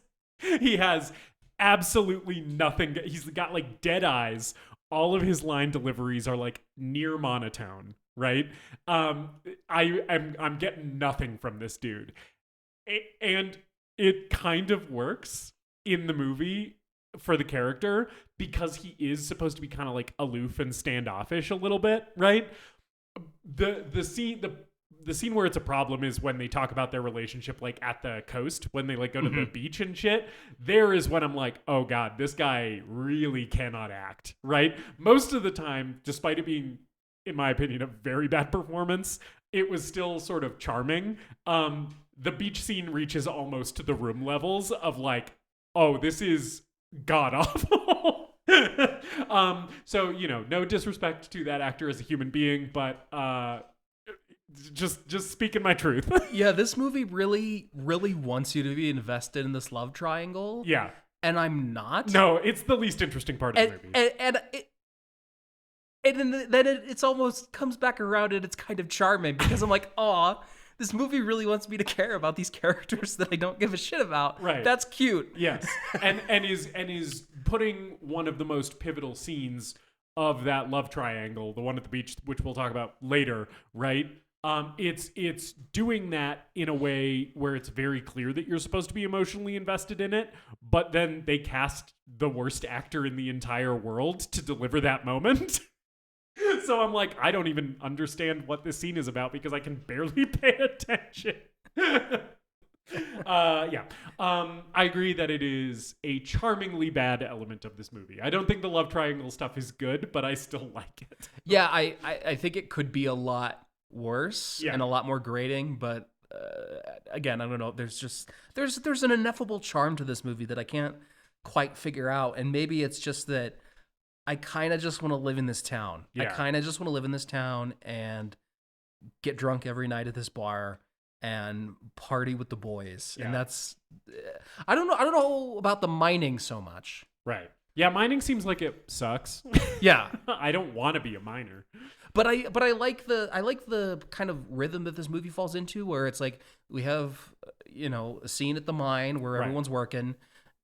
absolutely nothing. He's got like dead eyes. All of his line deliveries are like near monotone, right? I'm getting nothing from this dude. And it kind of works in the movie for the character because he is supposed to be kind of like aloof and standoffish a little bit, right? The scene where it's a problem is when they talk about their relationship like at the coast, when they like go to the beach and shit. There is when I'm like, oh God, this guy really cannot act, right? Most of the time, despite it being, in my opinion, a very bad performance, it was still sort of charming. The beach scene reaches almost to the Room levels of like, oh, this is god awful. So, no disrespect to that actor as a human being, but just speaking my truth. Yeah, this movie really, really wants you to be invested in this love triangle. Yeah. And I'm not. No, it's the least interesting part of the movie. And And then it's almost comes back around and it's kind of charming because I'm like, aw, this movie really wants me to care about these characters that I don't give a shit about. Right. That's cute. Yes. and is putting one of the most pivotal scenes of that love triangle, the one at the beach, which we'll talk about later, right? It's doing that in a way where it's very clear that you're supposed to be emotionally invested in it, but then they cast the worst actor in the entire world to deliver that moment. So I'm like, I don't even understand what this scene is about because I can barely pay attention. I agree that it is a charmingly bad element of this movie. I don't think the love triangle stuff is good, but I still like it. Yeah, I think it could be a lot worse and a lot more grating, but again, I don't know. There's an ineffable charm to this movie that I can't quite figure out, and maybe it's just that I kind of just want to live in this town. Yeah. I kind of just want to live in this town and get drunk every night at this bar and party with the boys. Yeah. And that's I don't know about the mining so much. Right. Yeah, mining seems like it sucks. Yeah. I don't want to be a miner. But I like the kind of rhythm that this movie falls into, where it's like we have a scene at the mine where everyone's working,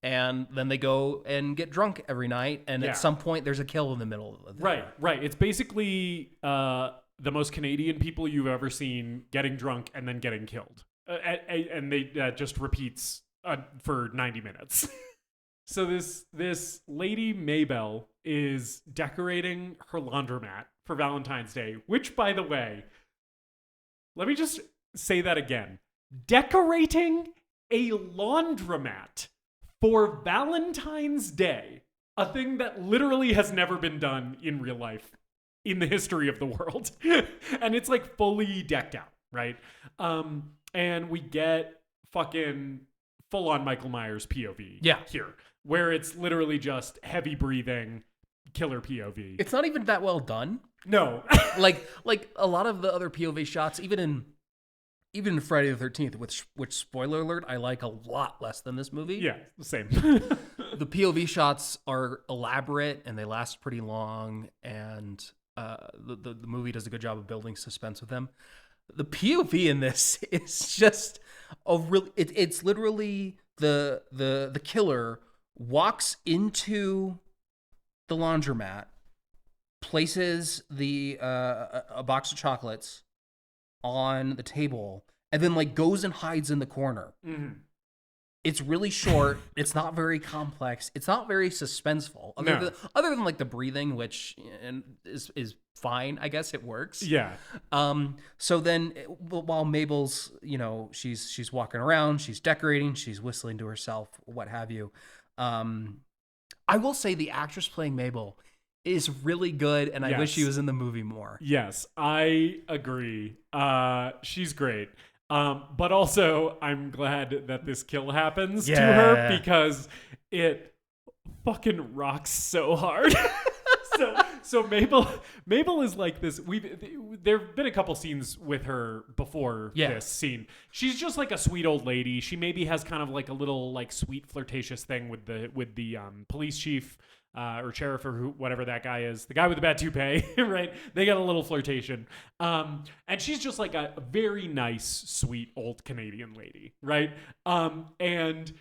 and then they go and get drunk every night, and at some point there's a kill in the middle of it. Right. It's basically the most Canadian people you've ever seen getting drunk and then getting killed, and they just repeats for 90 minutes. So this lady Mabel is decorating her laundromat for Valentine's Day, which, by the way, let me just say that again. Decorating a laundromat for Valentine's Day, a thing that literally has never been done in real life in the history of the world. And it's like fully decked out, right? And we get fucking full-on Michael Myers POV here, where it's literally just heavy breathing, killer POV. It's not even that well done. No. like a lot of the other POV shots, even in Friday the 13th, which spoiler alert, I like a lot less than this movie. Yeah, same. The POV shots are elaborate and they last pretty long, and the movie does a good job of building suspense with them. The POV in this is just it's literally the killer walks into the laundromat, places a box of chocolates on the table, and then like goes and hides in the corner. Mm-hmm. It's really short. It's not very complex. It's not very suspenseful. Other than like the breathing, which is fine. I guess it works. Yeah. So then, while Mabel's, she's walking around, she's decorating, she's whistling to herself, what have you. I will say the actress playing Mabel is really good, and I wish she was in the movie more. Yes, I agree. She's great. But also, I'm glad that this kill happens to her because it fucking rocks so hard. So Mabel is like this. There've been a couple scenes with her before this scene. She's just like a sweet old lady. She maybe has kind of like a little like sweet flirtatious thing with the police chief or sheriff or whatever that guy is, the guy with the bad toupee, right? They get a little flirtation, and she's just like a very nice, sweet old Canadian lady, right? And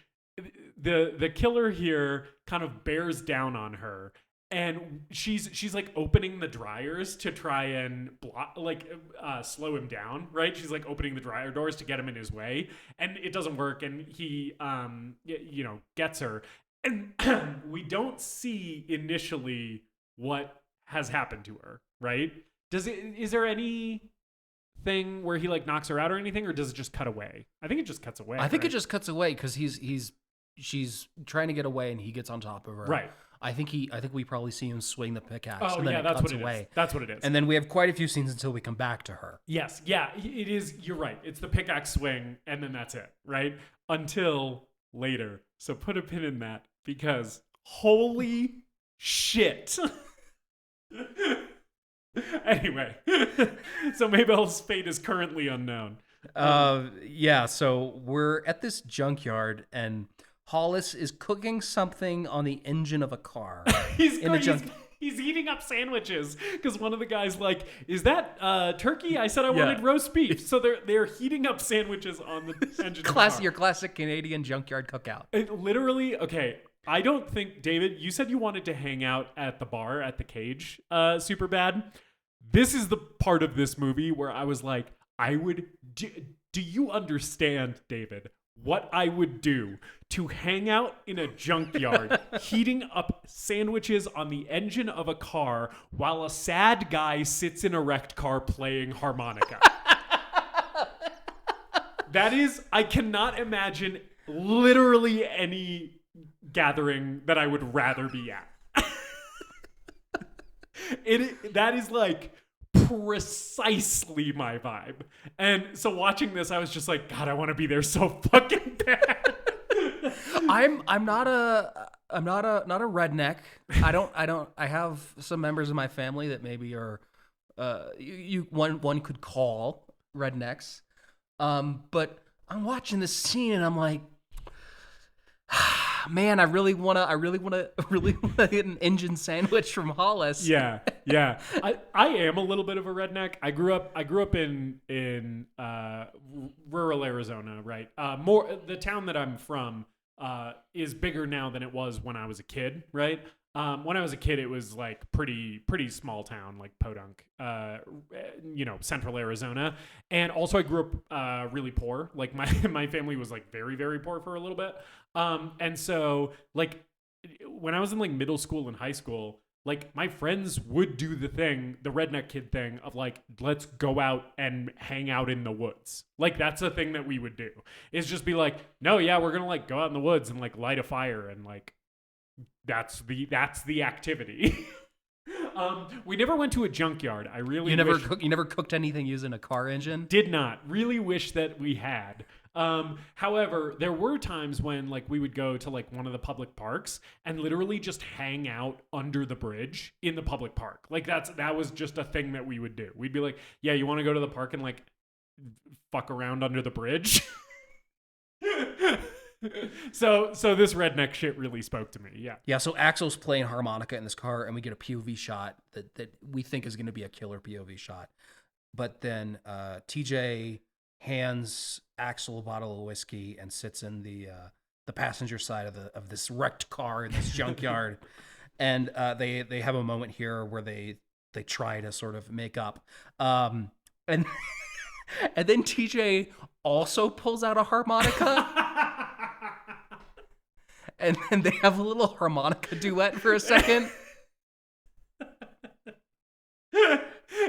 the killer here kind of bears down on her. And she's like opening the dryers to try and slow him down, right? She's like opening the dryer doors to get him in his way, and it doesn't work. And he, gets her, and we don't see initially what has happened to her, right? Is there any thing where he like knocks her out or anything, or does it just cut away? I think it just cuts away. I think it just cuts away because she's trying to get away and he gets on top of her. Right. I think we probably see him swing the pickaxe. Oh, and then yeah, that's cuts what it away. is. That's what it is. And then we have quite a few scenes until we come back to her. Yes, yeah, it is. You're right. It's the pickaxe swing, and then that's it, right? Until later. So put a pin in that because holy shit. Anyway, so Mabel's fate is currently unknown. So we're at this junkyard and Hollis is cooking something on the engine of a car. He's He's eating up sandwiches because one of the guys like, is that turkey? I said I wanted roast beef. So they're heating up sandwiches on the engine. Your classic Canadian junkyard cookout. It literally, okay. I don't think, David, you said you wanted to hang out at the bar at the cage super bad. This is the part of this movie where I was like, do you understand, David, what I would do to hang out in a junkyard heating up sandwiches on the engine of a car while a sad guy sits in a wrecked car playing harmonica? That is, I cannot imagine literally any gathering that I would rather be at. That is like precisely my vibe. And so watching this, I was just like, God, I want to be there so fucking bad. I'm not a redneck. I have some members of my family that maybe are one could call rednecks. But I'm watching this scene and I'm like, man, I really wanna get an engine sandwich from Hollis. Yeah. I am a little bit of a redneck. I grew up in rural Arizona, right? The town that I'm from is bigger now than it was when I was a kid, right? When I was a kid, it was like pretty small town, like Podunk, central Arizona. And also I grew up really poor. Like my family was like very, very poor for a little bit. And so like when I was in like middle school and high school, like my friends would do the redneck kid thing of like, let's go out and hang out in the woods. Like that's a thing that we would do, is just be like, no, yeah, we're going to like go out in the woods and like light a fire and like, that's the activity. We never went to a junkyard. I really You never cooked anything using a car engine? Did not. Really wish that we had. However, there were times when like we would go to like one of the public parks and literally just hang out under the bridge in the public park. Like that was just a thing that we would do. We'd be like, yeah, you want to go to the park and like fuck around under the bridge? So this redneck shit really spoke to me. Yeah. Yeah. So Axel's playing harmonica in this car, and we get a POV shot that we think is going to be a killer POV shot. But then TJ hands Axel a bottle of whiskey and sits in the passenger side of this wrecked car in this junkyard, and they have a moment here where they try to sort of make up, and and then TJ also pulls out a harmonica. And then they have a little harmonica duet for a second.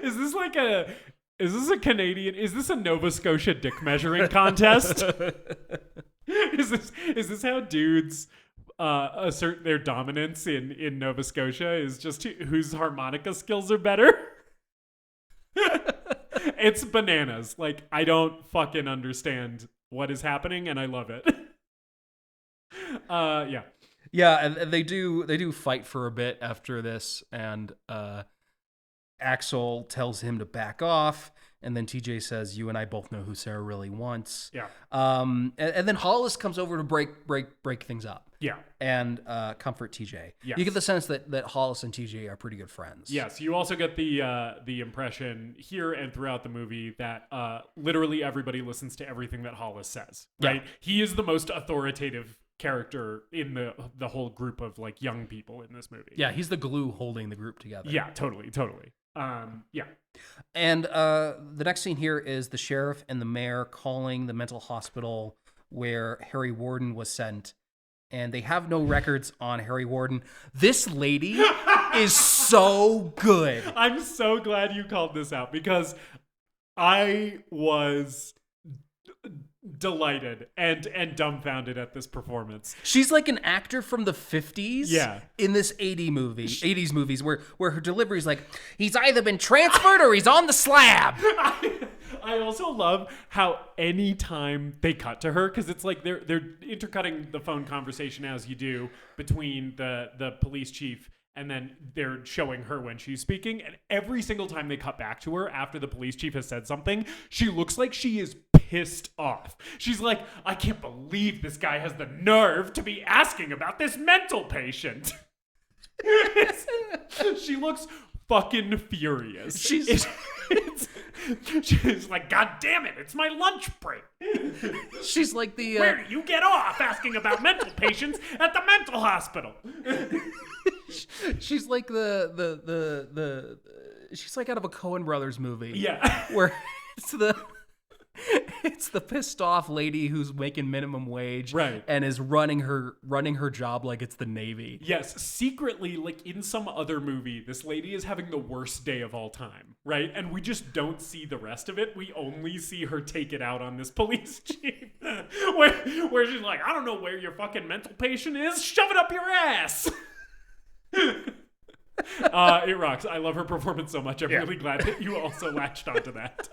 Is this a Canadian? Is this a Nova Scotia dick measuring contest? Is this how dudes assert their dominance in Nova Scotia? Is just whose harmonica skills are better? It's bananas. Like I don't fucking understand what is happening, and I love it. Yeah, and they do fight for a bit after this, and Axel tells him to back off, and then TJ says, "You and I both know who Sarah really wants." Yeah. And then Hollis comes over to break things up. Yeah. And comfort TJ. Yes. You get the sense that Hollis and TJ are pretty good friends. Yes. You also get the impression here and throughout the movie that literally everybody listens to everything that Hollis says. Right. Yeah. He is the most authoritative character in the whole group of like young people in this movie. Yeah, he's the glue holding the group together. Yeah, totally. Yeah. And the next scene here is the sheriff and the mayor calling the mental hospital where Harry Warden was sent, and they have no records on Harry Warden. This lady is so good. I'm so glad you called this out because I was delighted and dumbfounded at this performance. She's like an actor from the 50s. Yeah. In this 80s movies where her delivery is like, he's either been transferred or he's on the slab. I also love how anytime they cut to her, because it's like they're intercutting the phone conversation as you do between the police chief, and then they're showing her when she's speaking. And every single time they cut back to her after the police chief has said something, she looks like she is pissed off. She's like, I can't believe this guy has the nerve to be asking about this mental patient. She looks fucking furious. She's She's like, God damn it, it's my lunch break. she's like the Where do you get off asking about mental patients at the mental hospital? she's like the she's like out of a Coen Brothers movie. Yeah. Where it's the pissed off lady who's making minimum wage, right, and is running her job like it's the Navy. Yes, secretly, like in some other movie, this lady is having the worst day of all time, right? And we just don't see the rest of it. We only see her take it out on this police chief, where she's like, I don't know where your fucking mental patient is. Shove it up your ass. It rocks. I love her performance so much. I'm really glad that you also latched onto that.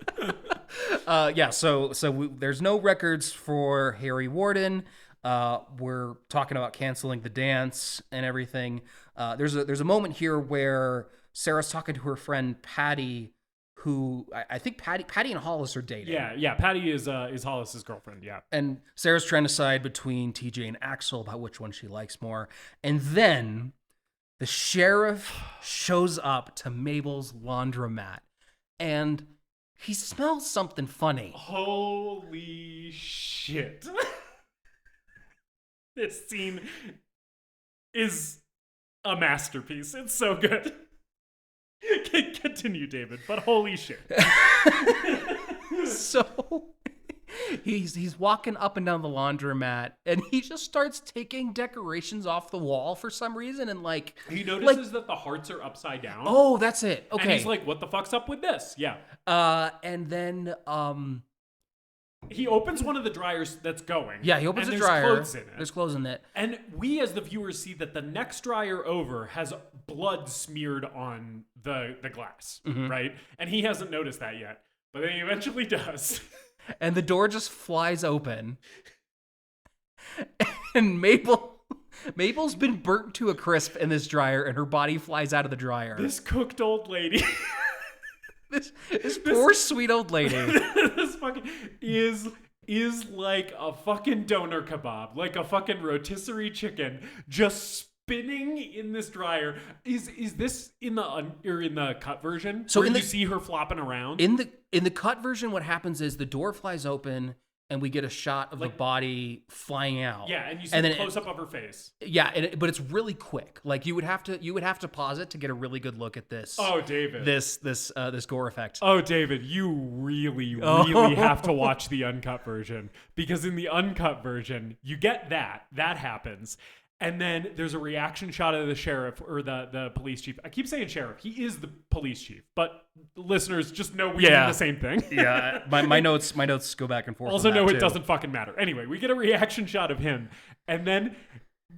So there's no records for Harry Warden. We're talking about canceling the dance and everything. There's a moment here where Sarah's talking to her friend Patty, who I think Patty and Hollis are dating. Yeah. Patty is Hollis's girlfriend. Yeah. And Sarah's trying to decide between TJ and Axel about which one she likes more. And then the sheriff shows up to Mabel's laundromat, and he smells something funny. Holy shit. This scene is a masterpiece. It's so good. Continue, David, but holy shit. So he's walking up and down the laundromat, and he just starts taking decorations off the wall for some reason, and like he notices that the hearts are upside down. Oh, that's it. Okay. And he's like, what the fuck's up with this? Yeah. And then he opens one of the dryers that's going. Yeah, he opens the dryer. Clothes in it. There's clothes in it. And we as the viewers see that the next dryer over has blood smeared on the glass, right? And he hasn't noticed that yet, but then he eventually does. And the door just flies open. And Mabel's been burnt to a crisp in this dryer, and her body flies out of the dryer. This cooked old lady. this poor sweet old lady. This fucking is like a fucking doner kebab, like a fucking rotisserie chicken, just spinning in this dryer. Is this in the cut version? So where you see her flopping around? In the cut version, what happens is the door flies open, and we get a shot of the body flying out. Yeah, and you see a close up of her face. Yeah, but it's really quick. Like you would have to pause it to get a really good look at this. Oh, David. This gore effect. Oh, David, you really have to watch the uncut version, because in the uncut version, you get that happens. And then there's a reaction shot of the sheriff or the police chief. I keep saying sheriff. He is the police chief, but listeners just know we mean the same thing. Yeah, my notes go back and forth. Also know it doesn't fucking matter. Anyway, we get a reaction shot of him, and then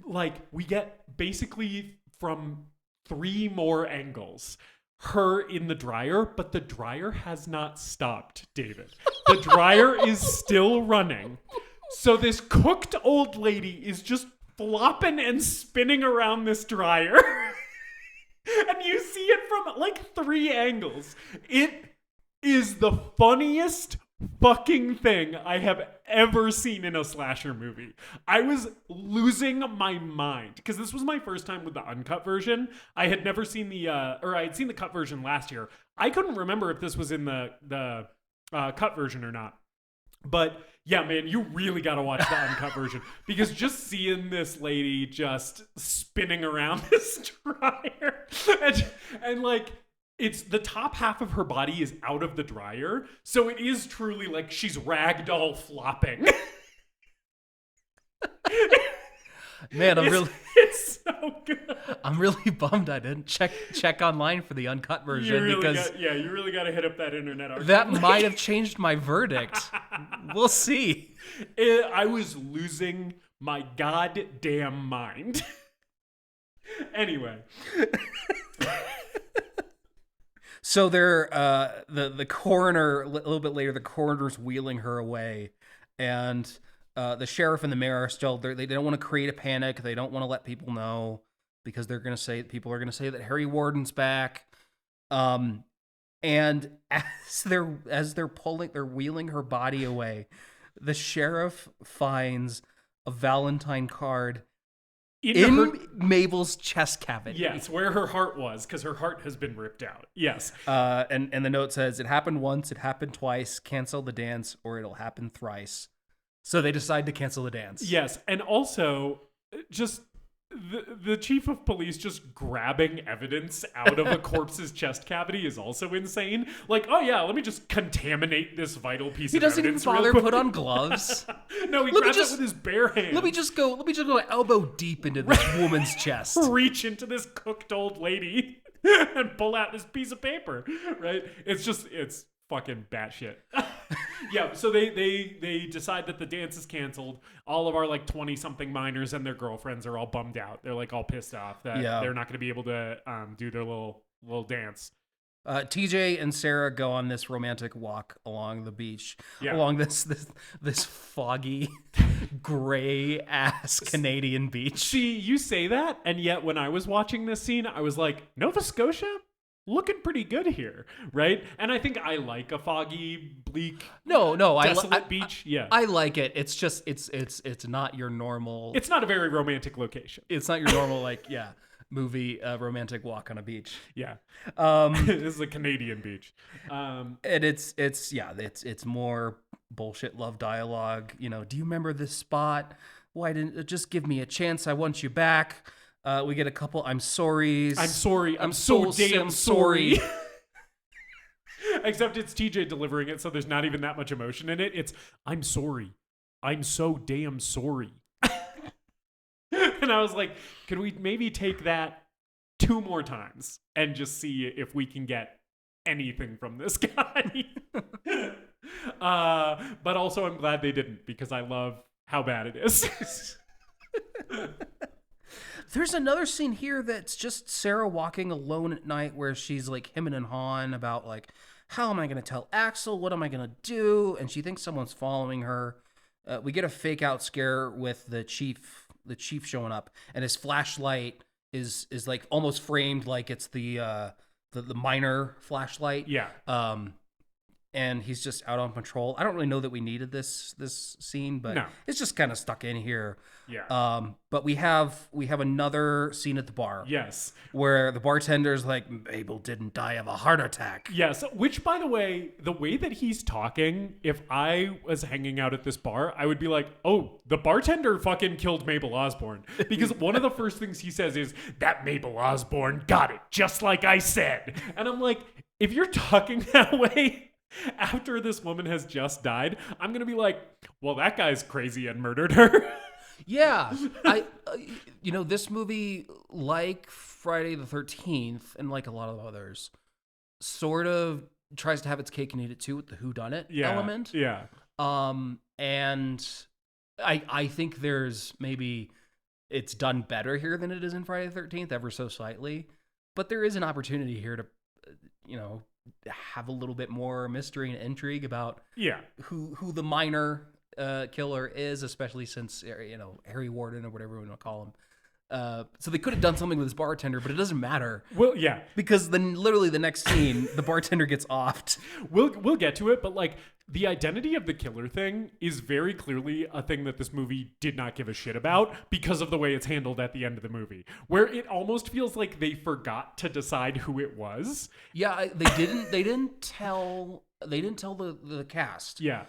like we get basically from 3 more angles her in the dryer, but the dryer has not stopped, David. The dryer is still running. So this cooked old lady is just flopping and spinning around this dryer. And you see it from like 3 angles. It is the funniest fucking thing I have ever seen in a slasher movie. I was losing my mind because this was my first time with the uncut version. I had never seen I had seen the cut version last year. I couldn't remember if this was in the cut version or not. But yeah, man, you really got to watch the uncut version, because just seeing this lady just spinning around this dryer and like it's the top half of her body is out of the dryer. So it is truly like she's ragdoll flopping. Man, it's so good. I'm really bummed I didn't check online for the uncut version, you really got to hit up that internet archive. That might have changed my verdict. We'll see. I was losing my goddamn mind. Anyway. So they're the coroner, a little bit later, the coroner's wheeling her away, and the sheriff and the mayor are still there. They don't want to create a panic. They don't want to let people know, because people are gonna say that Harry Warden's back. And as they're wheeling her body away, the sheriff finds a Valentine card in Mabel's chest cavity. Yes, where her heart was, because her heart has been ripped out. Yes. And the note says, it happened once, it happened twice, cancel the dance, or it'll happen thrice. So they decide to cancel the dance. Yes, and also, just the chief of police just grabbing evidence out of a corpse's chest cavity is also insane. Like, oh yeah, let me just contaminate this vital piece of evidence. He doesn't even bother put on gloves. No, he grabs it with his bare hands. Let me just go elbow deep into this woman's chest. Reach into this cooked old lady and pull out this piece of paper, right? It's fucking batshit. Yeah, so they decide that the dance is canceled. All of our like 20-something miners and their girlfriends are all bummed out. They're like all pissed off that they're not going to be able to do their little dance. TJ and Sarah go on this romantic walk along the beach, along this foggy, gray ass Canadian beach. See, you say that, and yet when I was watching this scene, I was like, Nova Scotia? Looking pretty good here, right? And I think I like a foggy, bleak, desolate beach. Yeah, I like it. It's just it's not your normal. It's not a very romantic location. It's not your normal movie romantic walk on a beach. Yeah, this is a Canadian beach, and it's more bullshit love dialogue. You know, do you remember this spot? Why didn't just give me a chance? I want you back. We get a couple I'm sorries. I'm sorry. I'm so damn sorry. Except it's TJ delivering it, so there's not even that much emotion in it. It's, I'm sorry. I'm so damn sorry. And I was like, could we maybe take that 2 more times and just see if we can get anything from this guy? But also I'm glad they didn't, because I love how bad it is. There's another scene here that's just Sarah walking alone at night where she's like hemming and hawing about like, how am I going to tell Axel? What am I going to do? And she thinks someone's following her. We get a fake out scare with the chief showing up, and his flashlight is like almost framed like it's the miner flashlight. Yeah. And he's just out on patrol. I don't really know that we needed this scene, but it's just kind of stuck in here. Yeah. But we have another scene at the bar. Yes. Where the bartender's like, Mabel didn't die of a heart attack. Yes. Which, by the way that he's talking, if I was hanging out at this bar, I would be like, oh, the bartender fucking killed Mabel Osborne. Because one of the first things he says is, that Mabel Osborne got it, just like I said. And I'm like, if you're talking that way after this woman has just died, I'm going to be like, well, that guy's crazy and murdered her. Yeah. This movie, like Friday the 13th and like a lot of others, sort of tries to have its cake and eat it too with the whodunit element. Yeah. And I think there's maybe it's done better here than it is in Friday the 13th, ever so slightly. But there is an opportunity here to, have a little bit more mystery and intrigue about who the minor killer is, especially since Harry Warden or whatever we want to call him. So they could have done something with this bartender, but it doesn't matter. Well, yeah, because literally the next scene, the bartender gets offed. We'll get to it, but like the identity of the killer thing is very clearly a thing that this movie did not give a shit about because of the way it's handled at the end of the movie, where it almost feels like they forgot to decide who it was. Yeah, they didn't tell the cast. Yeah.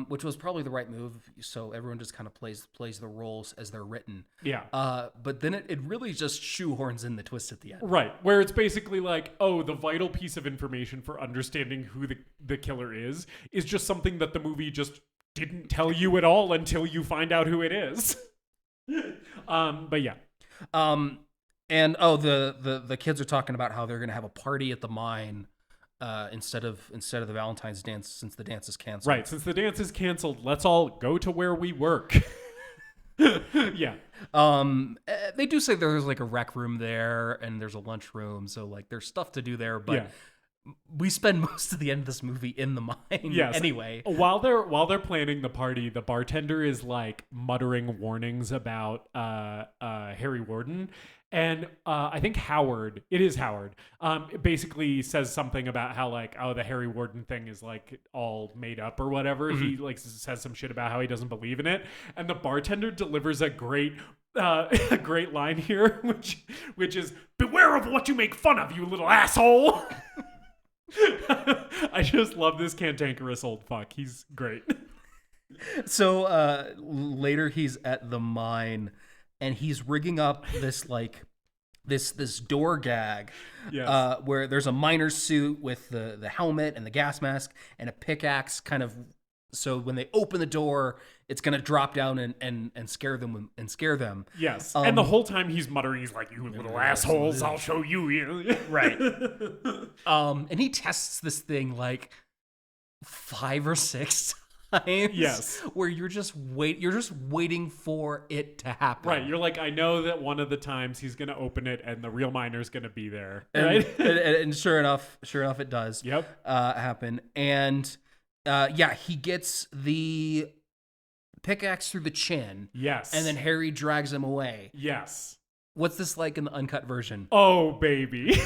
Which was probably the right move. So everyone just kind of plays the roles as they're written. Yeah. But then it really just shoehorns in the twist at the end. Right. Where it's basically like, oh, the vital piece of information for understanding who the killer is just something that the movie just didn't tell you at all until you find out who it is. But yeah. And the kids are talking about how they're going to have a party at the mine. Instead of the Valentine's dance, since the dance is canceled. Right, since the dance is canceled, let's all go to where we work. Yeah. They do say there's like a rec room there and there's a lunch room, so like there's stuff to do there, but we spend most of the end of this movie in the mine. Yes. Anyway. While they're planning the party, the bartender is like muttering warnings about Harry Warden. And I think Howard basically says something about how like, oh, the Harry Warden thing is like all made up or whatever. Mm-hmm. He like says some shit about how he doesn't believe in it. And the bartender delivers a great a great line here, which is, "Beware of what you make fun of, you little asshole." I just love this cantankerous old fuck. He's great. So later he's at the mine and he's rigging up this like this door gag Yes. where there's a miner's suit with the helmet and the gas mask and a pickaxe kind of, so when they open the door it's gonna drop down and scare them. Yes. And the whole time he's muttering, he's like, "You little assholes, I'll show you." Right. And he tests this thing like 5 or 6 times. Yes. Where you're just waiting for it to happen. Right. You're like, I know that one of the times he's going to open it and the real miner's going to be there. And, Right. and sure enough it does. Yep. Happen. And he gets the pickaxe through the chin. Yes. And then Harry drags him away. Yes. What's this like in the uncut version? Oh, baby.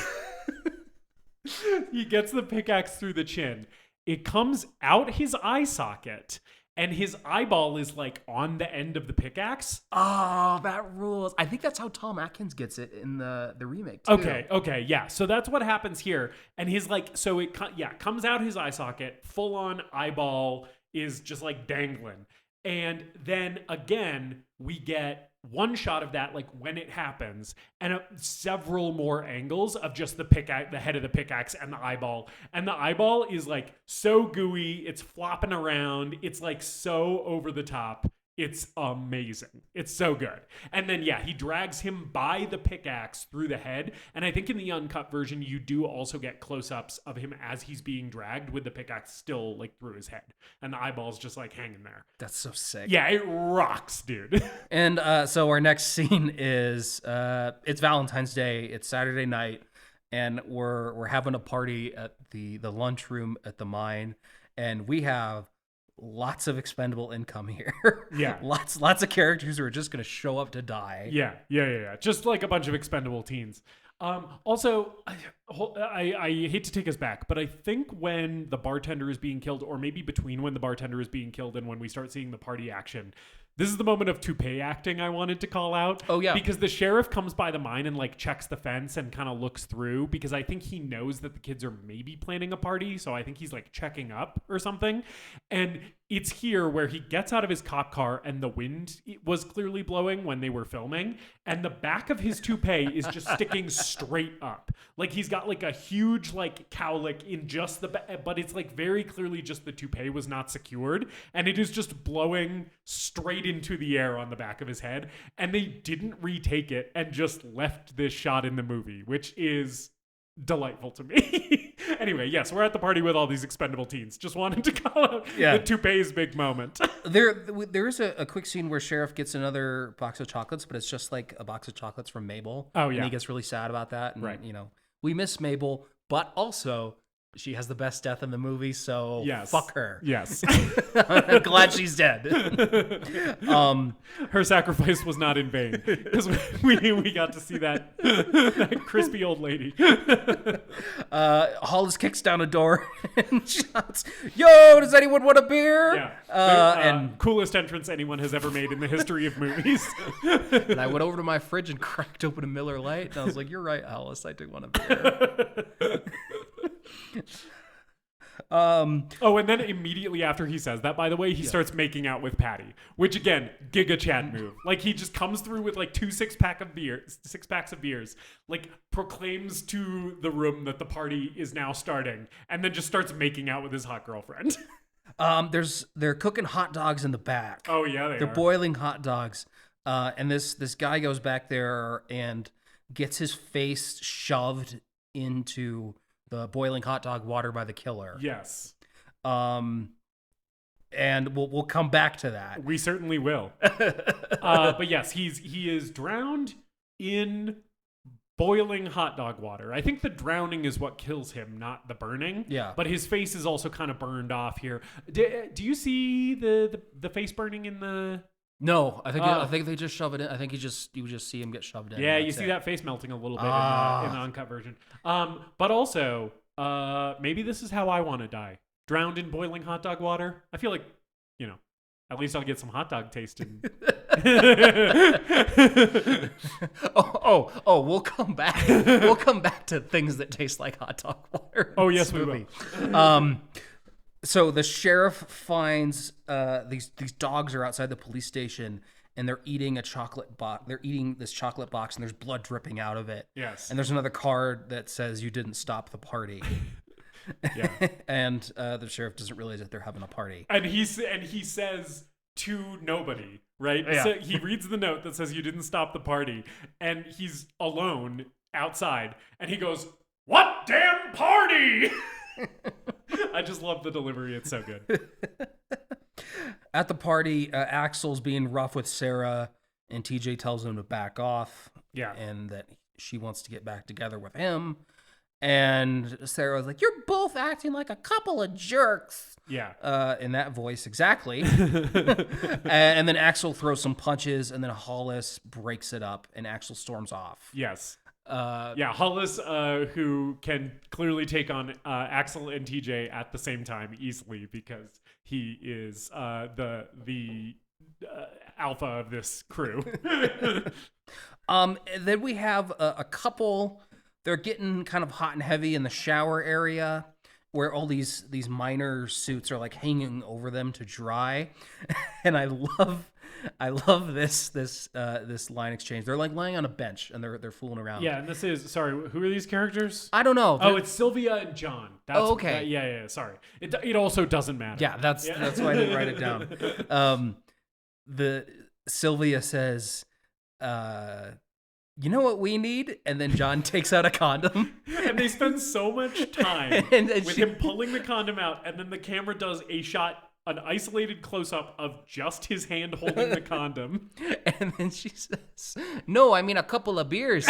He gets the pickaxe through the chin. It comes out his eye socket, and his eyeball is like on the end of the pickaxe. Oh, that rules. I think that's how Tom Atkins gets it in the remake too. Okay, yeah. So that's what happens here. And his like, so it comes out his eye socket, full on eyeball is just like dangling. And then again, we get one shot of that, like when it happens, and several more angles of just the pickaxe, the head of the pickaxe, and the eyeball. And the eyeball is like so gooey, it's flopping around, it's like so over the top. It's amazing. It's so good. And then, he drags him by the pickaxe through the head. And I think in the uncut version, you do also get close-ups of him as he's being dragged with the pickaxe still like through his head. And the eyeball's just like hanging there. That's so sick. Yeah, it rocks, dude. And so our next scene is it's Valentine's Day. It's Saturday night, and we're having a party at the lunchroom at the mine, and we have lots of expendable income here. Yeah. lots of characters who are just gonna show up to die. Yeah. Just like a bunch of expendable teens. Also, I hate to take us back, but I think when the bartender is being killed, or maybe between when the bartender is being killed and when we start seeing the party action, this is the moment of toupee acting I wanted to call out. Oh, yeah. Because the sheriff comes by the mine and like checks the fence and kind of looks through, because I think he knows that the kids are maybe planning a party. So I think he's like checking up or something. And it's here where he gets out of his cop car and the wind was clearly blowing when they were filming. And the back of his toupee is just sticking straight up. Like he's got like a huge like cowlick in just the back, but it's like very clearly just the toupee was not secured. And it is just blowing straight into the air on the back of his head. And they didn't retake it and just left this shot in the movie, which is delightful to me. Anyway, yes, we're at the party with all these expendable teens. Just wanted to call out the toupee's big moment. There is a quick scene where Sheriff gets another box of chocolates, but it's just like a box of chocolates from Mabel. Oh, yeah. And he gets really sad about that. And, right. We miss Mabel, but also she has the best death in the movie, so fuck her. Yes. I'm glad she's dead. Her sacrifice was not in vain, because we got to see that crispy old lady. Hollis kicks down a door and shouts, "Yo, does anyone want a beer?" Yeah. And coolest entrance anyone has ever made in the history of movies. And I went over to my fridge and cracked open a Miller Lite, and I was like, "You're right, Hollis, I do want a beer." And then immediately after he says that, by the way, he starts making out with Patty, which again, Giga Chad move. Like he just comes through with like 2 6-packs of beers, like proclaims to the room that the party is now starting, and then just starts making out with his hot girlfriend. They're cooking hot dogs in the back. Oh yeah, they're boiling hot dogs. And this guy goes back there and gets his face shoved into the boiling hot dog water by the killer. Yes. And we'll come back to that. We certainly will. But yes, he is drowned in boiling hot dog water. I think the drowning is what kills him, not the burning. Yeah. But his face is also kind of burned off here. Do you see the face burning in the? No, I think they just shove it in. I think you just see him get shoved in. Yeah, you see that face melting a little bit in the uncut version. But also, maybe this is how I want to die. Drowned in boiling hot dog water. I feel like, at least I'll get some hot dog taste We'll come back. We'll come back to things that taste like hot dog water. Oh, yes, we will. So the sheriff finds these dogs are outside the police station, and they're eating a chocolate box. They're eating this chocolate box, and there's blood dripping out of it. Yes. And there's another card that says you didn't stop the party. Yeah. And the sheriff doesn't realize that they're having a party. And he says to nobody, right? Yeah. So he reads the note that says you didn't stop the party, and he's alone outside, and he goes, "What damn party?" I just love the delivery. It's so good. At the party, Axel's being rough with Sarah, and TJ tells him to back off. Yeah. And that she wants to get back together with him. And Sarah's like, "You're both acting like a couple of jerks." Yeah. In that voice, exactly. And then Axel throws some punches, and then Hollis breaks it up, and Axel storms off. Yes. Hollis, who can clearly take on Axel and TJ at the same time easily because he is the alpha of this crew. Then we have a couple. They're getting kind of hot and heavy in the shower area, where all these minor suits are like hanging over them to dry, and I love this line exchange. They're like laying on a bench and they're fooling around. Yeah, and this is who are these characters? I don't know. Oh, it's Sylvia and John. That's, okay. Yeah. Sorry. It also doesn't matter. Yeah, that's why I didn't write it down. The Sylvia says, "You know what we need?" And then John takes out a condom. And they spend so much time with him pulling the condom out, and then the camera does an isolated close-up of just his hand holding the condom. And then she says, "No, I mean a couple of beers."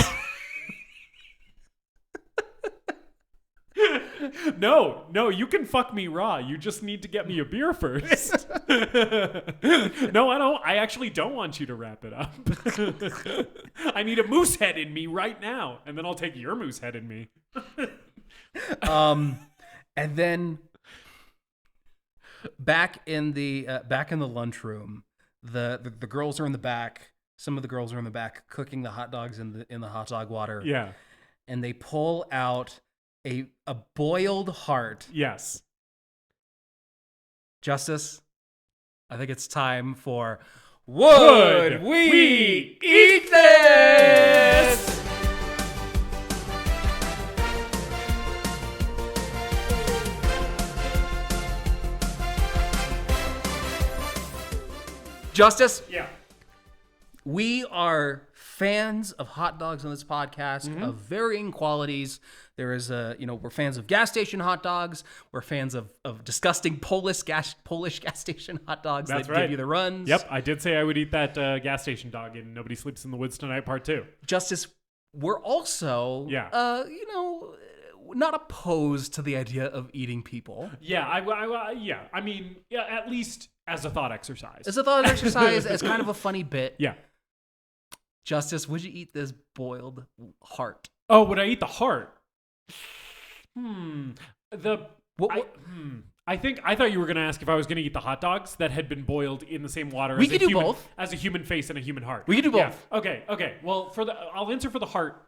No, you can fuck me raw. You just need to get me a beer first. No, I don't. I actually don't want you to wrap it up. I need a moose head in me right now, and then I'll take your moose head in me. And then back in the lunchroom, the girls are in the back. Some of the girls are in the back cooking the hot dogs in the hot dog water. Yeah, and they pull out a boiled heart. Yes. Justice, I think it's time for Would We Eat This? Justice? Yeah. We are fans of hot dogs on this podcast of varying qualities. There is we're fans of gas station hot dogs. We're fans of disgusting Polish gas station hot dogs that give you the runs. Yep, I did say I would eat that gas station dog in Nobody Sleeps in the Woods Tonight Part 2. Justice, we're also not opposed to the idea of eating people. Yeah, I mean, at least as a thought exercise. As a thought exercise, as kind of a funny bit. Yeah. Justice, would you eat this boiled heart? Oh, would I eat the heart? I thought you were going to ask if I was going to eat the hot dogs that had been boiled in the same water. We could do both. As a human face and a human heart. We could do both. Yeah. Okay. Well, I'll answer for the heart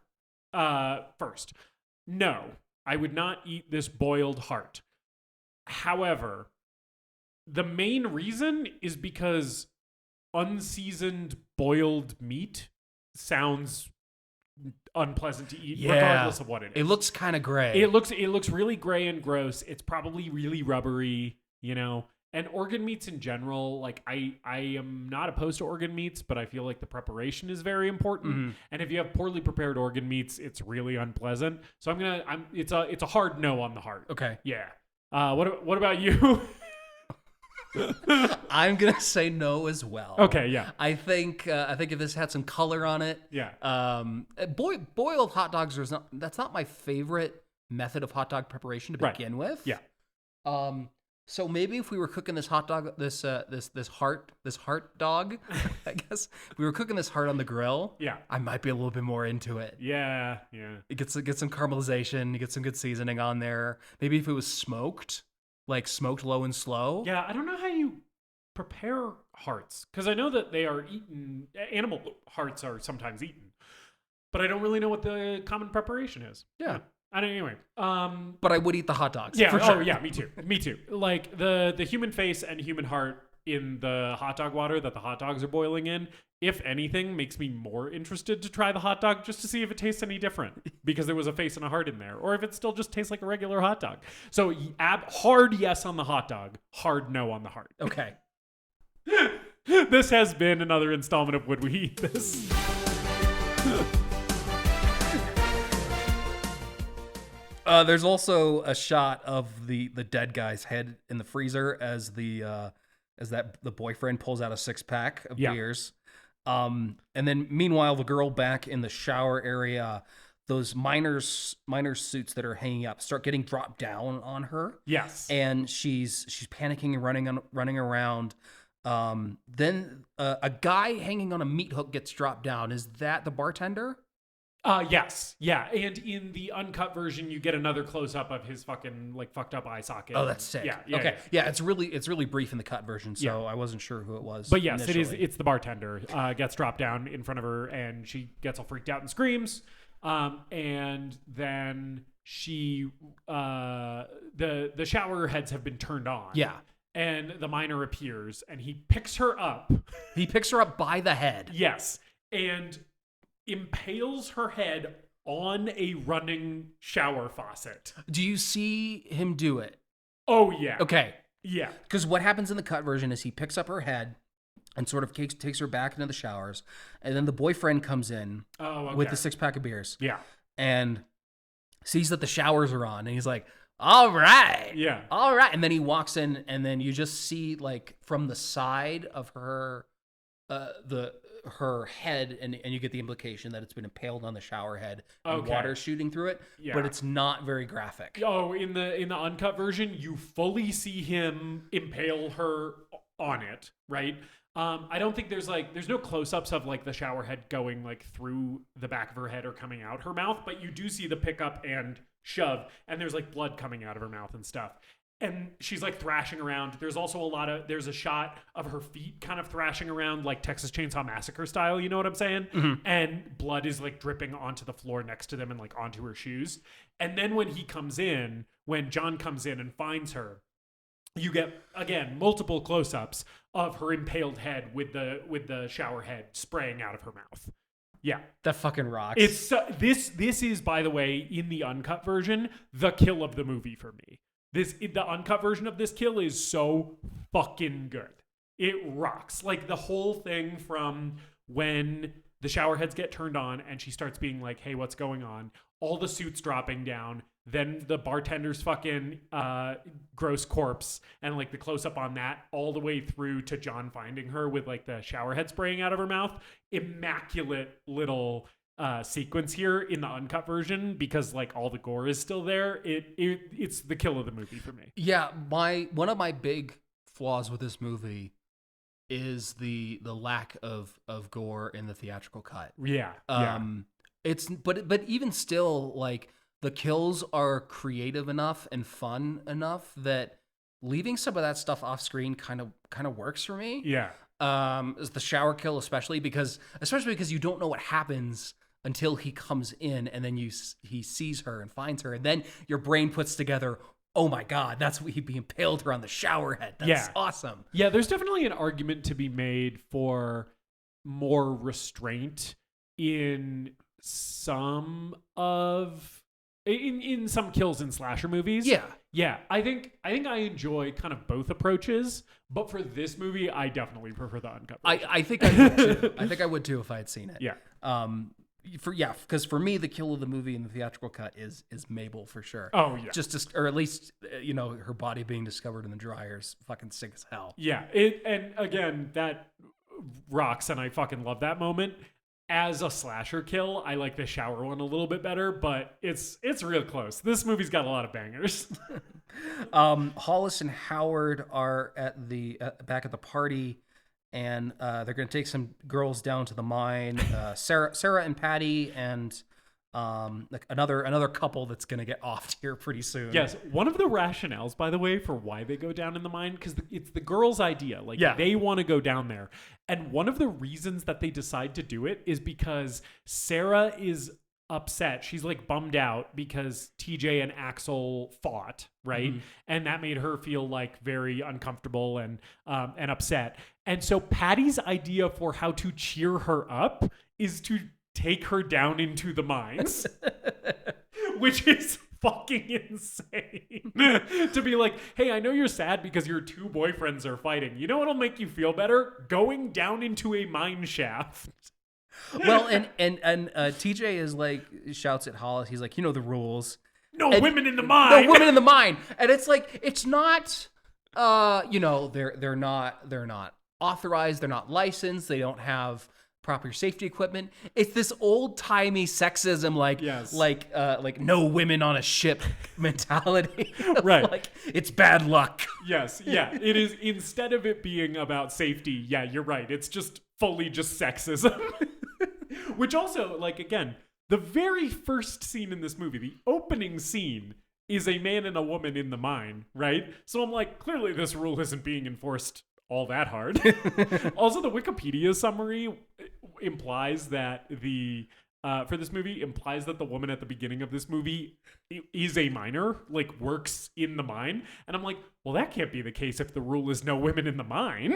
first. No, I would not eat this boiled heart. However, the main reason is because unseasoned boiled meat sounds unpleasant to eat, regardless of what it is. It looks kind of gray. It looks really gray and gross. It's probably really rubbery, And organ meats in general, like I am not opposed to organ meats, but I feel like the preparation is very important. Mm-hmm. And if you have poorly prepared organ meats, it's really unpleasant. So it's a hard no on the heart. Okay. Yeah. What about you? I'm gonna say no as well. Okay, yeah. I think if this had some color on it, yeah. Boiled hot dogs that's not my favorite method of hot dog preparation to begin with. Yeah. So maybe if we were cooking this hot dog, this heart dog, I guess if we were cooking this heart on the grill, yeah, I might be a little bit more into it. Yeah. It gets some caramelization, you get some good seasoning on there. Maybe if it was smoked. Like smoked low and slow. Yeah, I don't know how you prepare hearts? Because I know that they are eaten. Animal hearts are sometimes eaten, but I don't really know what the common preparation is. Yeah. I don't anyway. But I would eat the hot dogs. Yeah. For sure. Oh, yeah. Me too. Me too. Like the human face and human heart in the hot dog water that the hot dogs are boiling in, if anything, makes me more interested to try the hot dog just to see if it tastes any different because there was a face and a heart in there, or if it still just tastes like a regular hot dog. So hard yes on the hot dog, hard no on the heart. Okay. This has been another installment of Would We Eat This? There's also a shot of the dead guy's head in the freezer as the boyfriend pulls out a 6-pack of beers. And then meanwhile, the girl back in the shower area, those miners suits that are hanging up start getting dropped down on her. Yes. And she's panicking and running around. Then a guy hanging on a meat hook gets dropped down. Is that the bartender? Yes. Yeah. And in the uncut version, you get another close up of his fucking like fucked up eye socket. Oh, that's sick. Yeah. Okay. Yeah. It's really brief in the cut version, so I wasn't sure who it was. But yes, initially. it's the bartender. Gets dropped down in front of her, and she gets all freaked out and screams. And then she, the shower heads have been turned on. Yeah. And the miner appears, and he picks her up. He picks her up by the head. Yes. And impales her head on a running shower faucet. Do you see him do it? Oh, yeah. Okay. Yeah. Because what happens in the cut version is he picks up her head and sort of takes her back into the showers. And then the boyfriend comes in with the 6-pack of beers. Yeah. And sees that the showers are on. And he's like, all right. Yeah. All right. And then he walks in, and then you just see like from the side of her, her head, and you get the implication that it's been impaled on the shower head and water shooting through it, but it's not very graphic. Oh, in the uncut version, you fully see him impale her on it, right? I don't think there's no close-ups of like the shower head going like through the back of her head or coming out her mouth, but you do see the pickup and shove, and there's like blood coming out of her mouth and stuff. And she's like thrashing around. There's also there's a shot of her feet kind of thrashing around like Texas Chainsaw Massacre style, you know what I'm saying? Mm-hmm. And blood is like dripping onto the floor next to them and like onto her shoes. And then when John comes in and finds her, you get, again, multiple close-ups of her impaled head with the shower head spraying out of her mouth. Yeah. That fucking rocks. It's this is, by the way, in the uncut version, the kill of the movie for me. The uncut version of this kill is so fucking good. It rocks. Like the whole thing from when the shower heads get turned on and she starts being like, hey, what's going on? All the suits dropping down. Then the bartender's fucking gross corpse and like the close up on that all the way through to John finding her with like the shower head spraying out of her mouth. Immaculate little sequence here in the uncut version because like all the gore is still there. It's the kill of the movie for me. Yeah, one of my big flaws with this movie is the lack of gore in the theatrical cut. Yeah. It's but even still, like the kills are creative enough and fun enough that leaving some of that stuff off screen kind of works for me. Yeah. Is the shower kill especially because you don't know what happens until he comes in and then he sees her and finds her and then your brain puts together, oh my God, that's what he impaled her on the shower head. That's awesome. Yeah, there's definitely an argument to be made for more restraint in some kills in slasher movies. Yeah. I think I enjoy kind of both approaches, but for this movie, I definitely prefer the uncut version. I think I would too. I think I would too if I had seen it. Yeah. Because for me, the kill of the movie in the theatrical cut is Mabel for sure. Oh yeah, or at least her body being discovered in the dryer is fucking sick as hell. Yeah, and again that rocks, and I fucking love that moment. As a slasher kill, I like the shower one a little bit better, but it's real close. This movie's got a lot of bangers. Hollis and Howard are at the back at the party. And they're going to take some girls down to the mine. Sarah and Patty and like another couple that's gonna get offed here pretty soon. Yes, one of the rationales, by the way, for why they go down in the mine, because it's the girl's idea. Like, they want to go down there. And one of the reasons that they decide to do it is because Sarah is upset. She's like bummed out because TJ and Axel fought, right? And that made her feel like very uncomfortable and upset. And so Patty's idea for how to cheer her up is to take her down into the mines, which is fucking insane. To be like, hey, I know you're sad because your two boyfriends are fighting. You know what'll make you feel better? Going down into a mine shaft. Well, and TJ is like, shouts at Hollis. He's like, you know the rules. No women in the mine. No women in the mine. And it's like, it's not, they're not authorized. They're not licensed. They don't have proper safety equipment. It's this old timey sexism, like no women on a ship mentality. Right. Like, it's bad luck. Yes. Yeah. It is. Instead of it being about safety. Yeah, you're right. It's just fully just sexism. Which also, like, again, the very first scene in this movie, the opening scene, is a man and a woman in the mine, right? So I'm like, clearly this rule isn't being enforced all that hard. Also, the Wikipedia summary implies that for this movie, implies that the woman at the beginning of this movie is a miner, like works in the mine. And I'm like, well, that can't be the case if the rule is no women in the mine.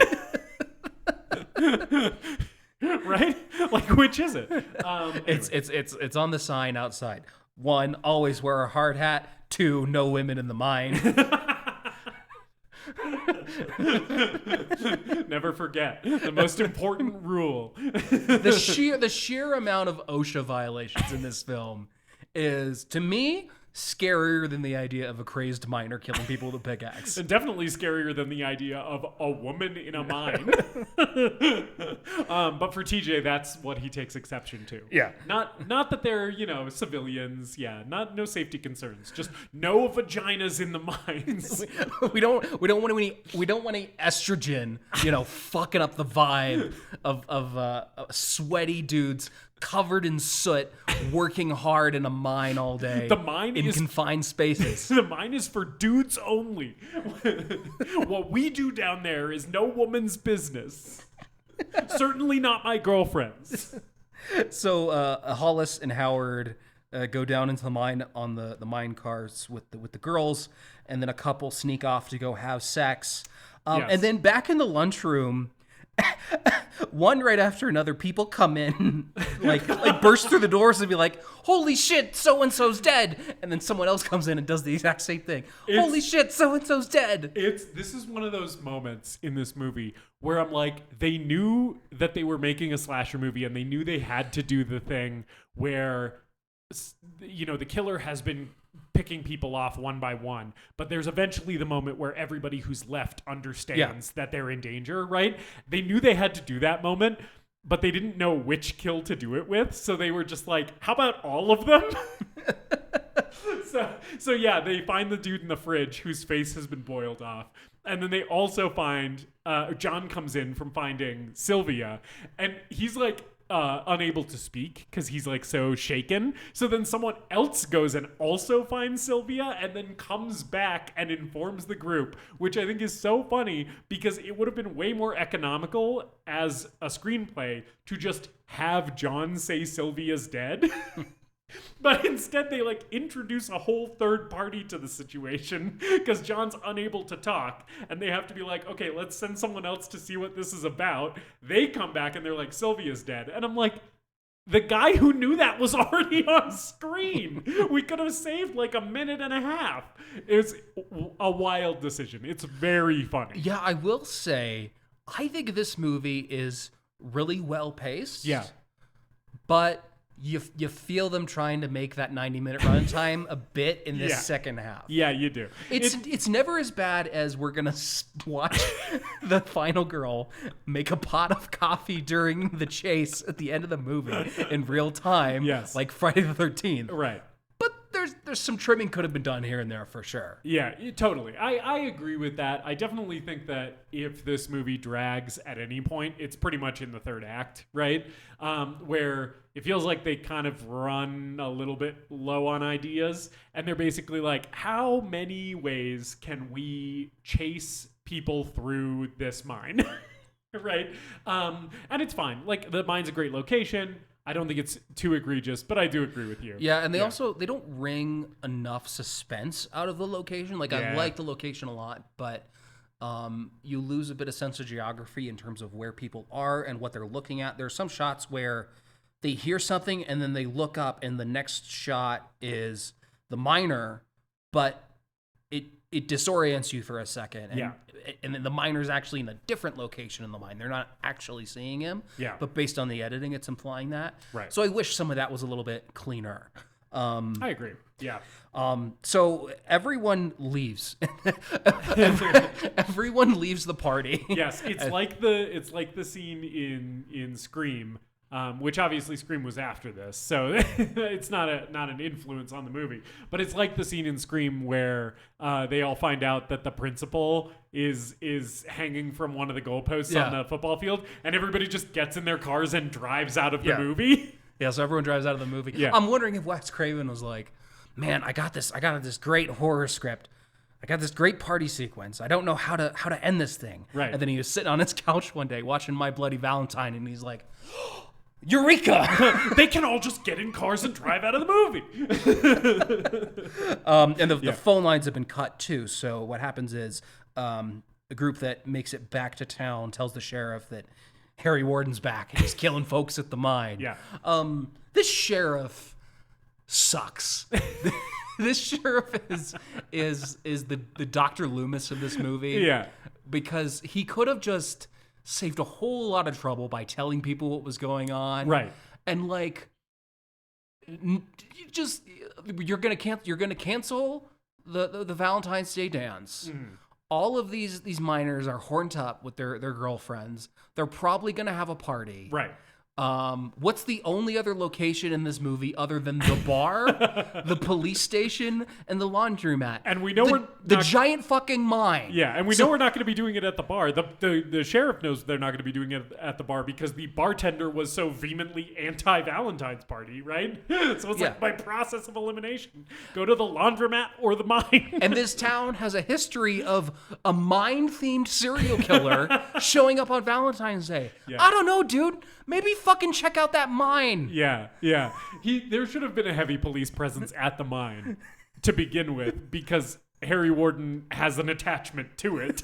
Right? Like, which is it? Anyway. It's on the sign outside. 1, always wear a hard hat. 2, no women in the mine. Never forget the most important rule. The sheer amount of OSHA violations in this film is, to me, scarier than the idea of a crazed miner killing people with a pickaxe. And definitely scarier than the idea of a woman in a mine. But for TJ, that's what he takes exception to. Yeah. Not that they're, civilians. Yeah. No safety concerns. Just no vaginas in the mines. we don't want any estrogen, fucking up the vibe of sweaty dudes covered in soot, working hard in a mine all day. The mine in confined spaces. The mine is for dudes only. What we do down there is no woman's business. Certainly not my girlfriend's. So Hollis and Howard go down into the mine on the mine cars with the girls, and then a couple sneak off to go have sex. Yes. And then back in the lunchroom, one right after another, people come in, like burst through the doors and be like, "Holy shit, so and so's dead!" And then someone else comes in and does the exact same thing. Holy shit, so and so's dead. This is one of those moments in this movie where I'm like, they knew that they were making a slasher movie, and they knew they had to do the thing where, the killer has been picking people off one by one, but there's eventually the moment where everybody who's left understands that they're in danger, right? They knew they had to do that moment, but they didn't know which kill to do it with, so they were just like, how about all of them? So yeah, they find the dude in the fridge whose face has been boiled off, and then they also find John comes in from finding Sylvia, and he's like unable to speak because he's like so shaken. So then someone else goes and also finds Sylvia and then comes back and informs the group, which I think is so funny because it would have been way more economical as a screenplay to just have John say Sylvia's dead. But instead they introduce a whole third party to the situation because John's unable to talk, and they have to be like, okay, let's send someone else to see what this is about. They come back and they're like, Sylvia's dead. And I'm like, the guy who knew that was already on screen. We could have saved a minute and a half. It's a wild decision. It's very funny. Yeah, I will say, I think this movie is really well paced. Yeah. But you feel them trying to make that 90-minute runtime a bit in this second half. Yeah, you do. It's never as bad as we're gonna watch the final girl make a pot of coffee during the chase at the end of the movie in real time, yes, like Friday the 13th. Right. But there's some trimming could have been done here and there for sure. Yeah, totally. I agree with that. I definitely think that if this movie drags at any point, it's pretty much in the third act, right? Where it feels like they kind of run a little bit low on ideas, and they're basically like, how many ways can we chase people through this mine? Right? And it's fine. Like, the mine's a great location. I don't think it's too egregious, but I do agree with you. Yeah, and they don't wring enough suspense out of the location. Like, I like the location a lot, but you lose a bit of sense of geography in terms of where people are and what they're looking at. There are some shots where they hear something and then they look up and the next shot is the miner, but it disorients you for a second. And, and then the miner's actually in a different location in the mine. They're not actually seeing him. Yeah. But based on the editing, it's implying that. Right. So I wish some of that was a little bit cleaner. I agree. Yeah. So everyone leaves. Everyone leaves the party. Yes, it's like the scene in Scream. Which obviously Scream was after this, so it's not an influence on the movie. But it's like the scene in Scream where they all find out that the principal is hanging from one of the goalposts on the football field, and everybody just gets in their cars and drives out of the movie. Yeah, so everyone drives out of the movie. Yeah. I'm wondering if Wes Craven was like, "Man, I got this great horror script. I got this great party sequence. I don't know how to end this thing." Right. And then he was sitting on his couch one day watching My Bloody Valentine, and he's like, Eureka! They can all just get in cars and drive out of the movie. And the phone lines have been cut too. So what happens is a group that makes it back to town tells the sheriff that Harry Warden's back and he's killing folks at the mine. Yeah. This sheriff sucks. This sheriff is the Dr. Loomis of this movie. Yeah. Because he could have just saved a whole lot of trouble by telling people what was going on. Right. And like, you're gonna cancel the Valentine's Day dance. Mm. All of these miners are horned up with their girlfriends. They're probably gonna have a party. Right. What's the only other location in this movie other than the bar, the police station, and the laundromat? And we know the giant fucking mine. Yeah, and we know we're not going to be doing it at the bar. The sheriff knows they're not going to be doing it at the bar because the bartender was so vehemently anti-Valentine's party, right? So it's like by process of elimination, go to the laundromat or the mine. And this town has a history of a mine-themed serial killer showing up on Valentine's Day. Yeah. I don't know, dude. Maybe fucking check out that mine. Yeah. There should have been a heavy police presence at the mine to begin with because Harry Warden has an attachment to it.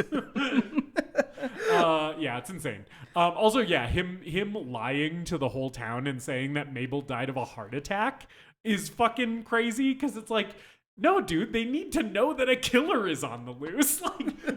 It's insane. Also, him lying to the whole town and saying that Mabel died of a heart attack is fucking crazy because it's like, no, dude, they need to know that a killer is on the loose.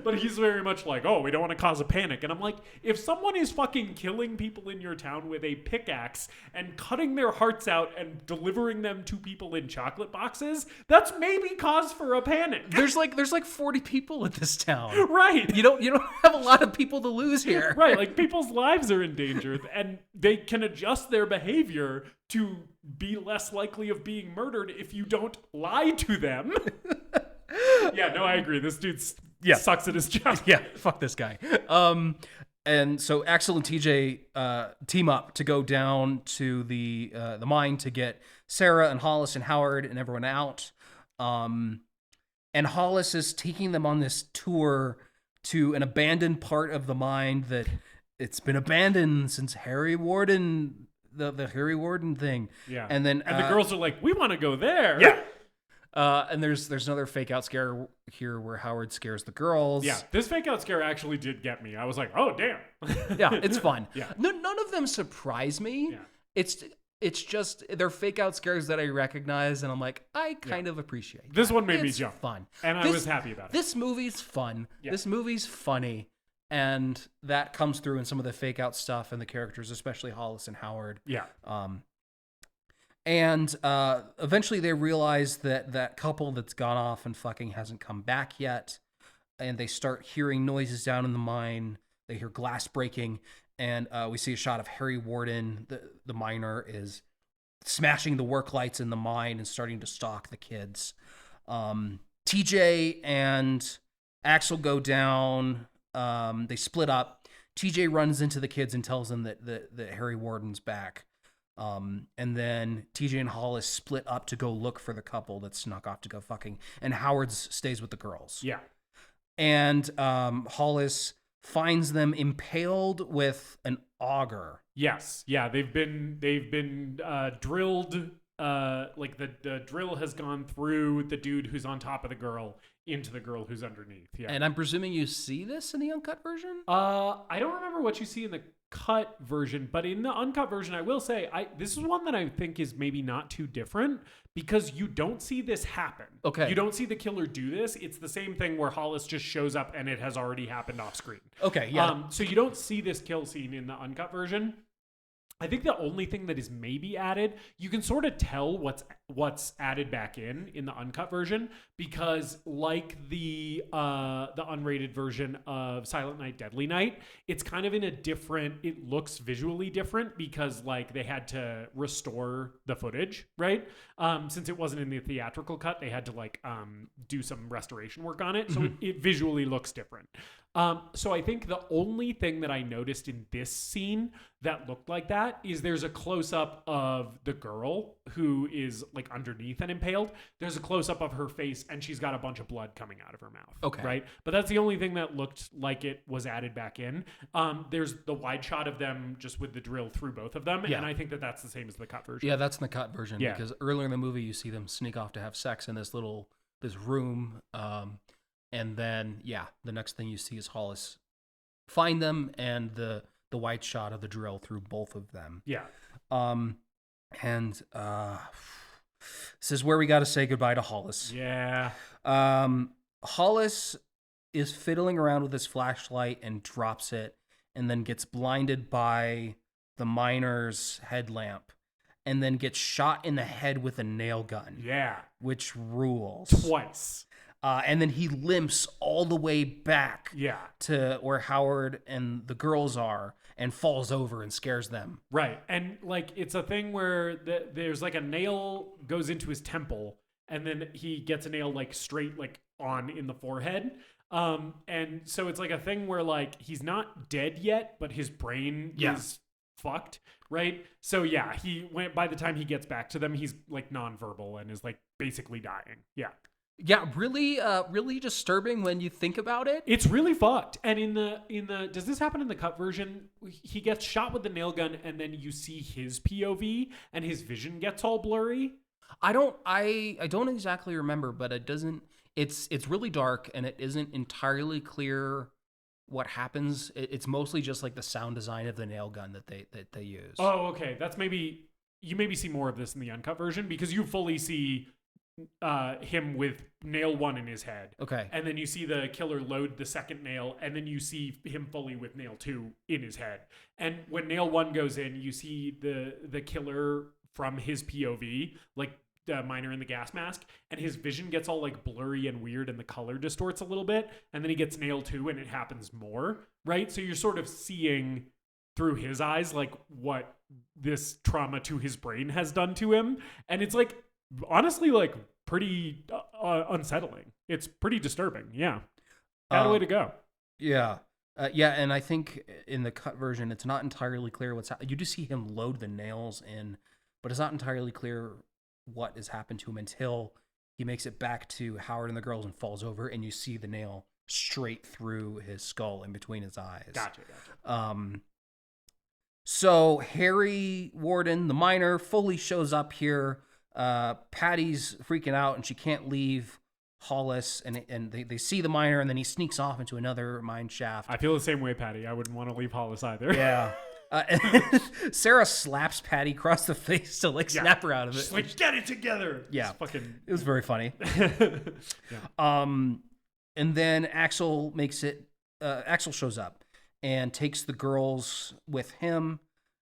But he's very much like, oh, we don't want to cause a panic. And I'm like, if someone is fucking killing people in your town with a pickaxe and cutting their hearts out and delivering them to people in chocolate boxes, that's maybe cause for a panic. There's like 40 people in this town. Right. You don't have a lot of people to lose here. Right. Like people's lives are in danger and they can adjust their behavior to be less likely of being murdered if you don't lie to them. Yeah, no, I agree. This dude sucks at his job. Yeah, fuck this guy. And so Axel and TJ team up to go down to the mine to get Sarah and Hollis and Howard and everyone out. And Hollis is taking them on this tour to an abandoned part of the mine that it's been abandoned since Harry Warden. The Harry Warden thing. Yeah. And then the girls are like, we want to go there. Yeah. And there's another fake out scare here where Howard scares the girls. Yeah. This fake out scare actually did get me. I was like, oh damn. Yeah, it's fun. Yeah. None of them surprise me. Yeah. It's just they're fake out scares that I recognize and I'm like, I kind of appreciate this that. One made me jump. Fun. And I was happy about it. This movie's fun. Yeah. This movie's funny. And that comes through in some of the fake out stuff and the characters, especially Hollis and Howard. Yeah. And eventually they realize that couple that's gone off and fucking hasn't come back yet. And they start hearing noises down in the mine. They hear glass breaking. And we see a shot of Harry Warden. The miner is smashing the work lights in the mine and starting to stalk the kids. TJ and Axel go down. They split up. TJ runs into the kids and tells them that Harry Warden's back. And then TJ and Hollis split up to go look for the couple that snuck off to go fucking. And Howard stays with the girls. Yeah. And Hollis finds them impaled with an auger. Yes. Yeah. They've been drilled. Like the drill has gone through the dude who's on top of the girl into the girl who's underneath. Yeah. And I'm presuming you see this in the uncut version? I don't remember what you see in the cut version, but in the uncut version, I will say this is one that I think is maybe not too different because you don't see this happen. Okay. You don't see the killer do this. It's the same thing where Hollis just shows up and it has already happened off screen. Okay, yeah. So you don't see this kill scene in the uncut version. I think the only thing that is maybe added, you can sort of tell what's added back in the uncut version because like the unrated version of Silent Night, Deadly Night, it's kind of in a different, it looks visually different because like they had to restore the footage, right? Since it wasn't in the theatrical cut, they had to like do some restoration work on it. So it visually looks different. So I think the only thing that I noticed in this scene that looked like that is there's a close-up of the girl who is like underneath and impaled. There's a close-up of her face and she's got a bunch of blood coming out of her mouth. Okay. Right? But that's the only thing that looked like it was added back in. There's the wide shot of them just with the drill through both of them. Yeah. And I think that's the same as the cut version. Yeah, that's in the cut version. Yeah. Because earlier in the movie, you see them sneak off to have sex in this room. And then, yeah, the next thing you see is Hollis find them and the wide shot of the drill through both of them. Yeah. This is where we got to say goodbye to Hollis. Yeah. Hollis is fiddling around with his flashlight and drops it and then gets blinded by the miner's headlamp and then gets shot in the head with a nail gun. Yeah. Which rules. Twice. And then he limps all the way back to where Howard and the girls are and falls over and scares them. Right. And like it's a thing where there's like a nail goes into his temple and then he gets a nail like straight like on in the forehead. And so it's like a thing where like he's not dead yet, but his brain is fucked. Right. So yeah, by the time he gets back to them, he's like nonverbal and is like basically dying. Yeah. Yeah, really disturbing when you think about it. It's really fucked. And in the does this happen in the cut version? He gets shot with the nail gun and then you see his POV and his vision gets all blurry. I don't exactly remember, but it's really dark and it isn't entirely clear what happens. It's mostly just like the sound design of the nail gun that they use. Oh, okay. You maybe see more of this in the uncut version because you fully see him with nail one in his head. Okay. And then you see the killer load the second nail, and then you see him fully with nail two in his head. And when nail one goes in, you see the killer from his POV, like the miner in the gas mask, and his vision gets all like blurry and weird and the color distorts a little bit. And then he gets nail two and it happens more, right? So you're sort of seeing through his eyes, like what this trauma to his brain has done to him. And it's like, honestly, like pretty unsettling. It's pretty disturbing. Yeah. Bad way to go. Yeah. And I think in the cut version, it's not entirely clear what's happening. You do see him load the nails in, but it's not entirely clear what has happened to him until he makes it back to Howard and the girls and falls over, and you see the nail straight through his skull in between his eyes. Gotcha. So Harry Warden, the miner, fully shows up here. Patty's freaking out and she can't leave Hollis, and they see the miner, and then he sneaks off into another mine shaft. I feel the same way, Patty. I wouldn't want to leave Hollis either. Yeah. Sarah slaps Patty across the face to like snap her out of it. She's like, get it together. Yeah. It was very funny. Yeah. And then Axel shows up and takes the girls with him.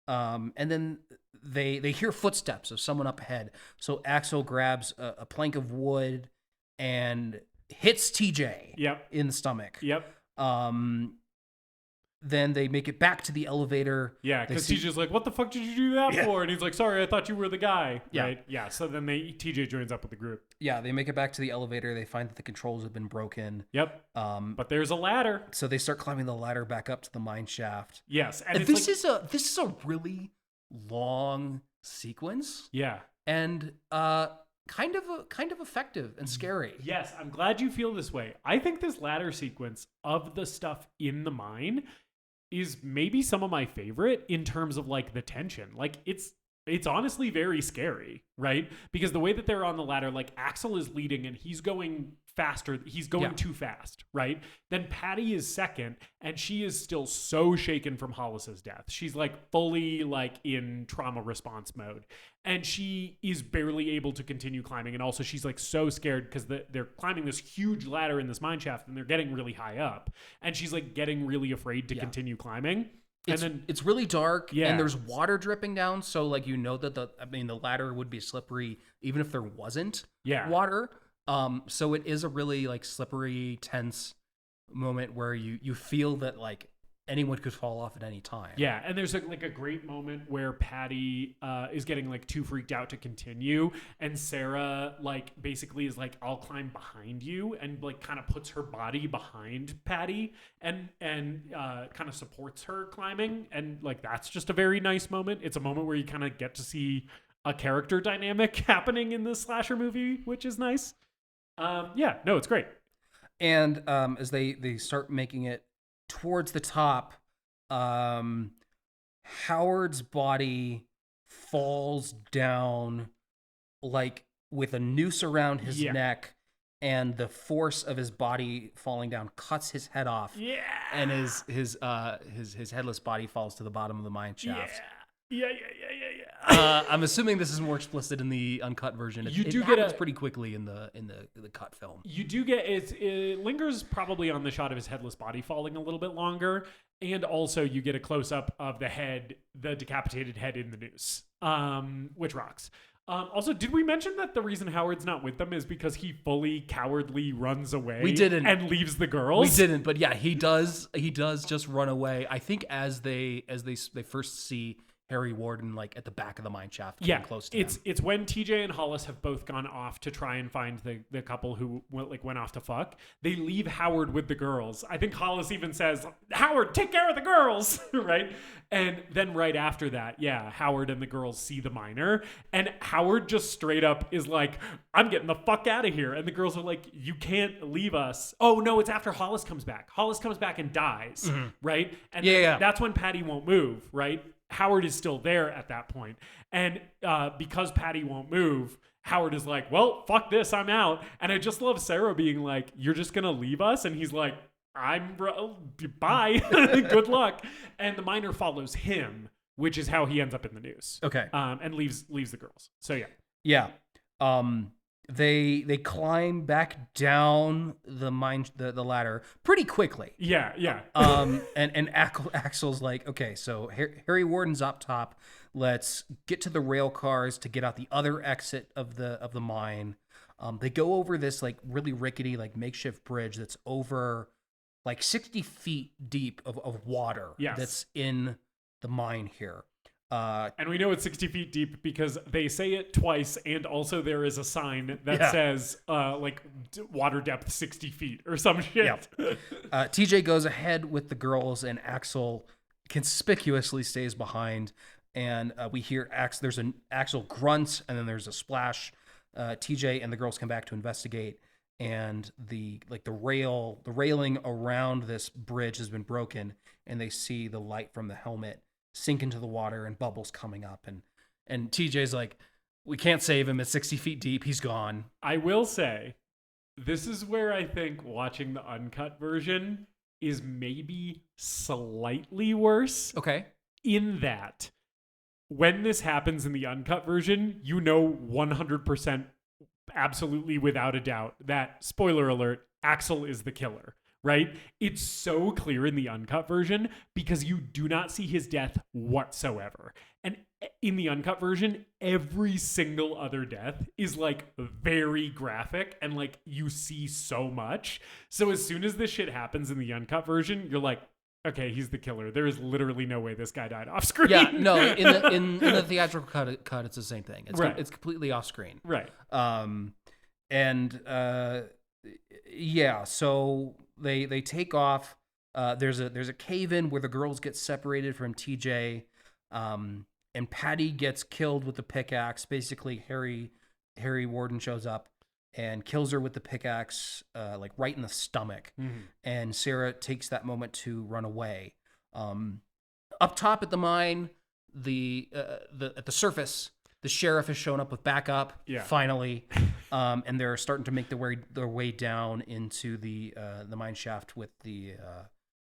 And then they hear footsteps of someone up ahead. So Axel grabs a plank of wood and hits TJ Yep. in the stomach. Yep. then they make it back to the elevator. Yeah, They because see- TJ's like, what the fuck did you do that for? And he's like, sorry, I thought you were the guy. Yeah. Right? Yeah, so then TJ joins up with the group. Yeah, they make it back to the elevator. They find that the controls have been broken. Yep. But there's a ladder. So they start climbing the ladder back up to the mine shaft. Yes. And it's this like, this is a really long sequence yeah. and kind of effective and scary. Yes, I'm glad you feel this way. I think this ladder sequence of the stuff in the mine is maybe some of my favorite in terms of like the tension. Like it's honestly very scary, right? Because the way that they're on the ladder, like Axel is leading and he's going faster. He's going too fast, right? Then Patty is second and she is still so shaken from Hollis's death. She's like fully like in trauma response mode. And she is barely able to continue climbing. And also she's like so scared because they're climbing this huge ladder in this mine shaft and they're getting really high up. And she's like getting really afraid to continue climbing. And then It's really dark Yeah. and there's water dripping down. So like, you know that the ladder would be slippery even if there wasn't water. So it is a really like slippery, tense moment where you feel that like anyone could fall off at any time. Yeah, and there's like a great moment where Patty is getting like too freaked out to continue, and Sarah like basically is like, "I'll climb behind you," and like kind of puts her body behind Patty and kind of supports her climbing, and like that's just a very nice moment. It's a moment where you kind of get to see a character dynamic happening in this slasher movie, which is nice. Yeah, no, it's great. And as they start making it towards the top, Howard's body falls down like with a noose around his neck, and the force of his body falling down cuts his head off. Yeah. And his headless body falls to the bottom of the mine shaft. Yeah. I'm assuming this is more explicit in the uncut version. You do it get happens pretty quickly in the cut film. You do get it lingers probably on the shot of his headless body falling a little bit longer, and also you get a close up of the head, the decapitated head in the noose, which rocks. Also, did we mention that the reason Howard's not with them is because he fully cowardly runs away? We didn't, and leaves the girls. We didn't, but yeah, he does just run away. I think as they first see Harry Warden like at the back of the mine shaft, getting close to him. It's when TJ and Hollis have both gone off to try and find the couple who went off to fuck. They leave Howard with the girls. I think Hollis even says, "Howard, take care of the girls," right? And then right after that, Howard and the girls see the miner, and Howard just straight up is like, "I'm getting the fuck out of here." And the girls are like, "You can't leave us." Oh no, it's after Hollis comes back. Hollis comes back and dies, right? And that's when Patty won't move, right? Howard is still there at that point. And because Patty won't move, Howard is like, "Well, fuck this, I'm out." And I just love Sarah being like, "You're just going to leave us?" And he's like, "Bye. Good luck." And the miner follows him, which is how he ends up in the noose. Okay. And leaves the girls. So yeah. Yeah. They climb back down the mine the ladder pretty quickly. Yeah. And Axel's like, "Okay, so Harry Warden's up top. Let's get to the rail cars to get out the other exit of the mine." They go over this like really rickety like makeshift bridge that's over like 60 feet deep of water. Yes. That's in the mine here. And we know it's 60 feet deep because they say it twice, and also there is a sign that says water depth 60 feet or some shit. Yeah. TJ goes ahead with the girls, and Axel conspicuously stays behind. And we hear there's an Axel grunt, and then there's a splash. TJ and the girls come back to investigate, and the railing around this bridge has been broken, and they see the light from the helmet sink into the water and bubbles coming up, and TJ's like, "We can't save him. It's 60 feet deep. He's gone." I will say, this is where I think watching the uncut version is maybe slightly worse. Okay. In that, when this happens in the uncut version, you know 100% absolutely without a doubt that, spoiler alert, Axel is the killer. Right? It's so clear in the uncut version because you do not see his death whatsoever. And in the uncut version, every single other death is like very graphic and like you see so much. So as soon as this shit happens in the uncut version, you're like, okay, he's the killer. There is literally no way this guy died off screen. Yeah, no, in the theatrical cut, it's the same thing. It's Right. it's completely off screen. Right. Yeah, so they take off. There's a cave in where the girls get separated from TJ, and Patty gets killed with the pickaxe. Basically, Harry Warden shows up and kills her with the pickaxe, like right in the stomach. And Sarah takes that moment to run away. Up top at the mine, at the surface, the sheriff has shown up with backup. Yeah. Finally, and they're starting to make their way down into the mine shaft with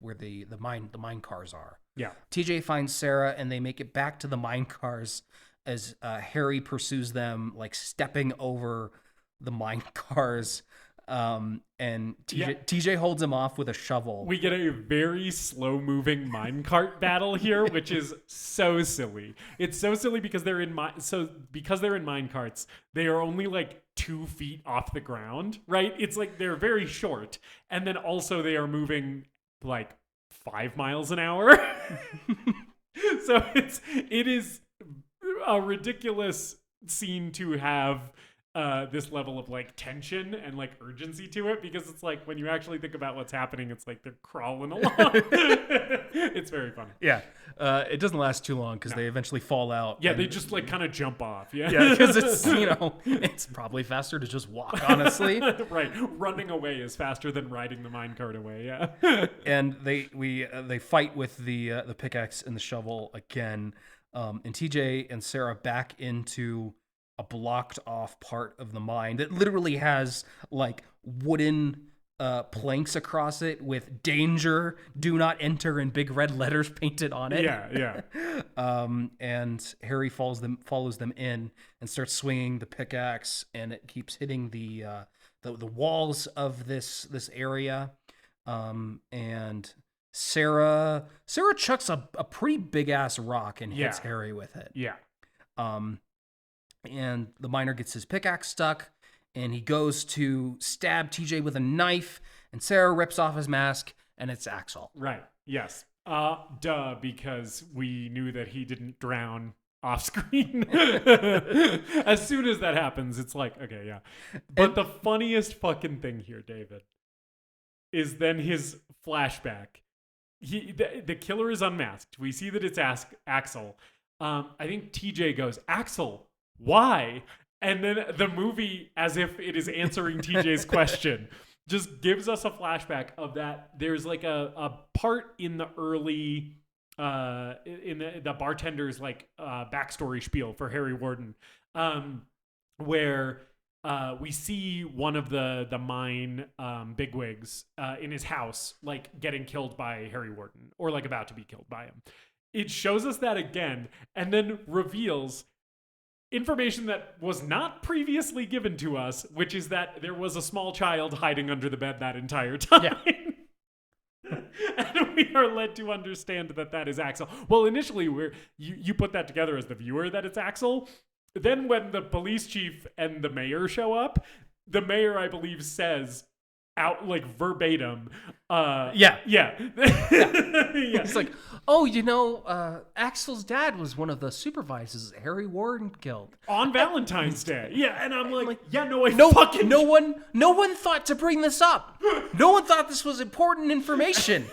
where the mine cars are. Yeah. TJ finds Sarah, and they make it back to the mine cars as Harry pursues them, like stepping over the mine cars. And TJ holds him off with a shovel. We get a very slow-moving minecart battle here, which is so silly. It's so silly because they're in minecarts, they are only like 2 feet off the ground, right? It's like they're very short, and then also they are moving like 5 miles an hour. So it is a ridiculous scene to have this level of like tension and like urgency to it, because it's like when you actually think about what's happening, it's like they're crawling along. It's very funny. Yeah. It doesn't last too long because they eventually fall out. Yeah, they just like kind of jump off. Yeah. Yeah, because it's, it's probably faster to just walk, honestly. Right. Running away is faster than riding the minecart away. Yeah. And they fight with the pickaxe and the shovel again. And TJ and Sarah back into a blocked off part of the mine that literally has like wooden planks across it with "danger, do not enter" in big red letters painted on it. Yeah. And Harry follows them in and starts swinging the pickaxe, and it keeps hitting the walls of this area. And Sarah chucks a pretty big ass rock and hits Harry with it. Yeah. And the miner gets his pickaxe stuck, and he goes to stab TJ with a knife, and Sarah rips off his mask, and it's Axel. Right. Yes. Because we knew that he didn't drown off screen. As soon as that happens, it's like, okay, yeah. But the funniest fucking thing here, David, is then his flashback. The killer is unmasked. We see that it's Axel. I think TJ goes, "Axel, why?" And then the movie, as if it is answering TJ's question, just gives us a flashback of that. There's like a part in the early, in the bartender's like backstory spiel for Harry Warden, where we see one of the mine bigwigs in his house, like getting killed by Harry Warden, or like about to be killed by him. It shows us that again, and then reveals information that was not previously given to us, which is that there was a small child hiding under the bed that entire time. Yeah. And we are led to understand that is Axel. Well, initially, you put that together as the viewer that it's Axel. Then when the police chief and the mayor show up, the mayor, I believe, says out like verbatim. Yeah. It's like, Axel's dad was one of the supervisors Harry Warden killed on Valentine's Day. Yeah, and I'm like, no one thought to bring this up. No one thought this was important information.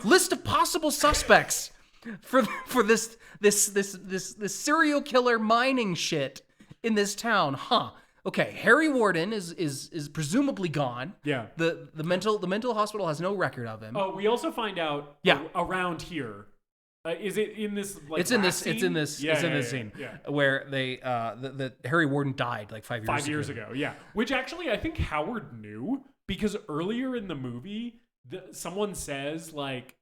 List of possible suspects for this serial killer mining shit in this town. Okay, Harry Warden is presumably gone. Yeah. The mental hospital has no record of him. Oh, we also find out around here. Is it in this like It's in this scene where they the Harry Warden died like 5 years ago. 5 years ago, yeah. Which actually I think Howard knew, because earlier in the movie someone says like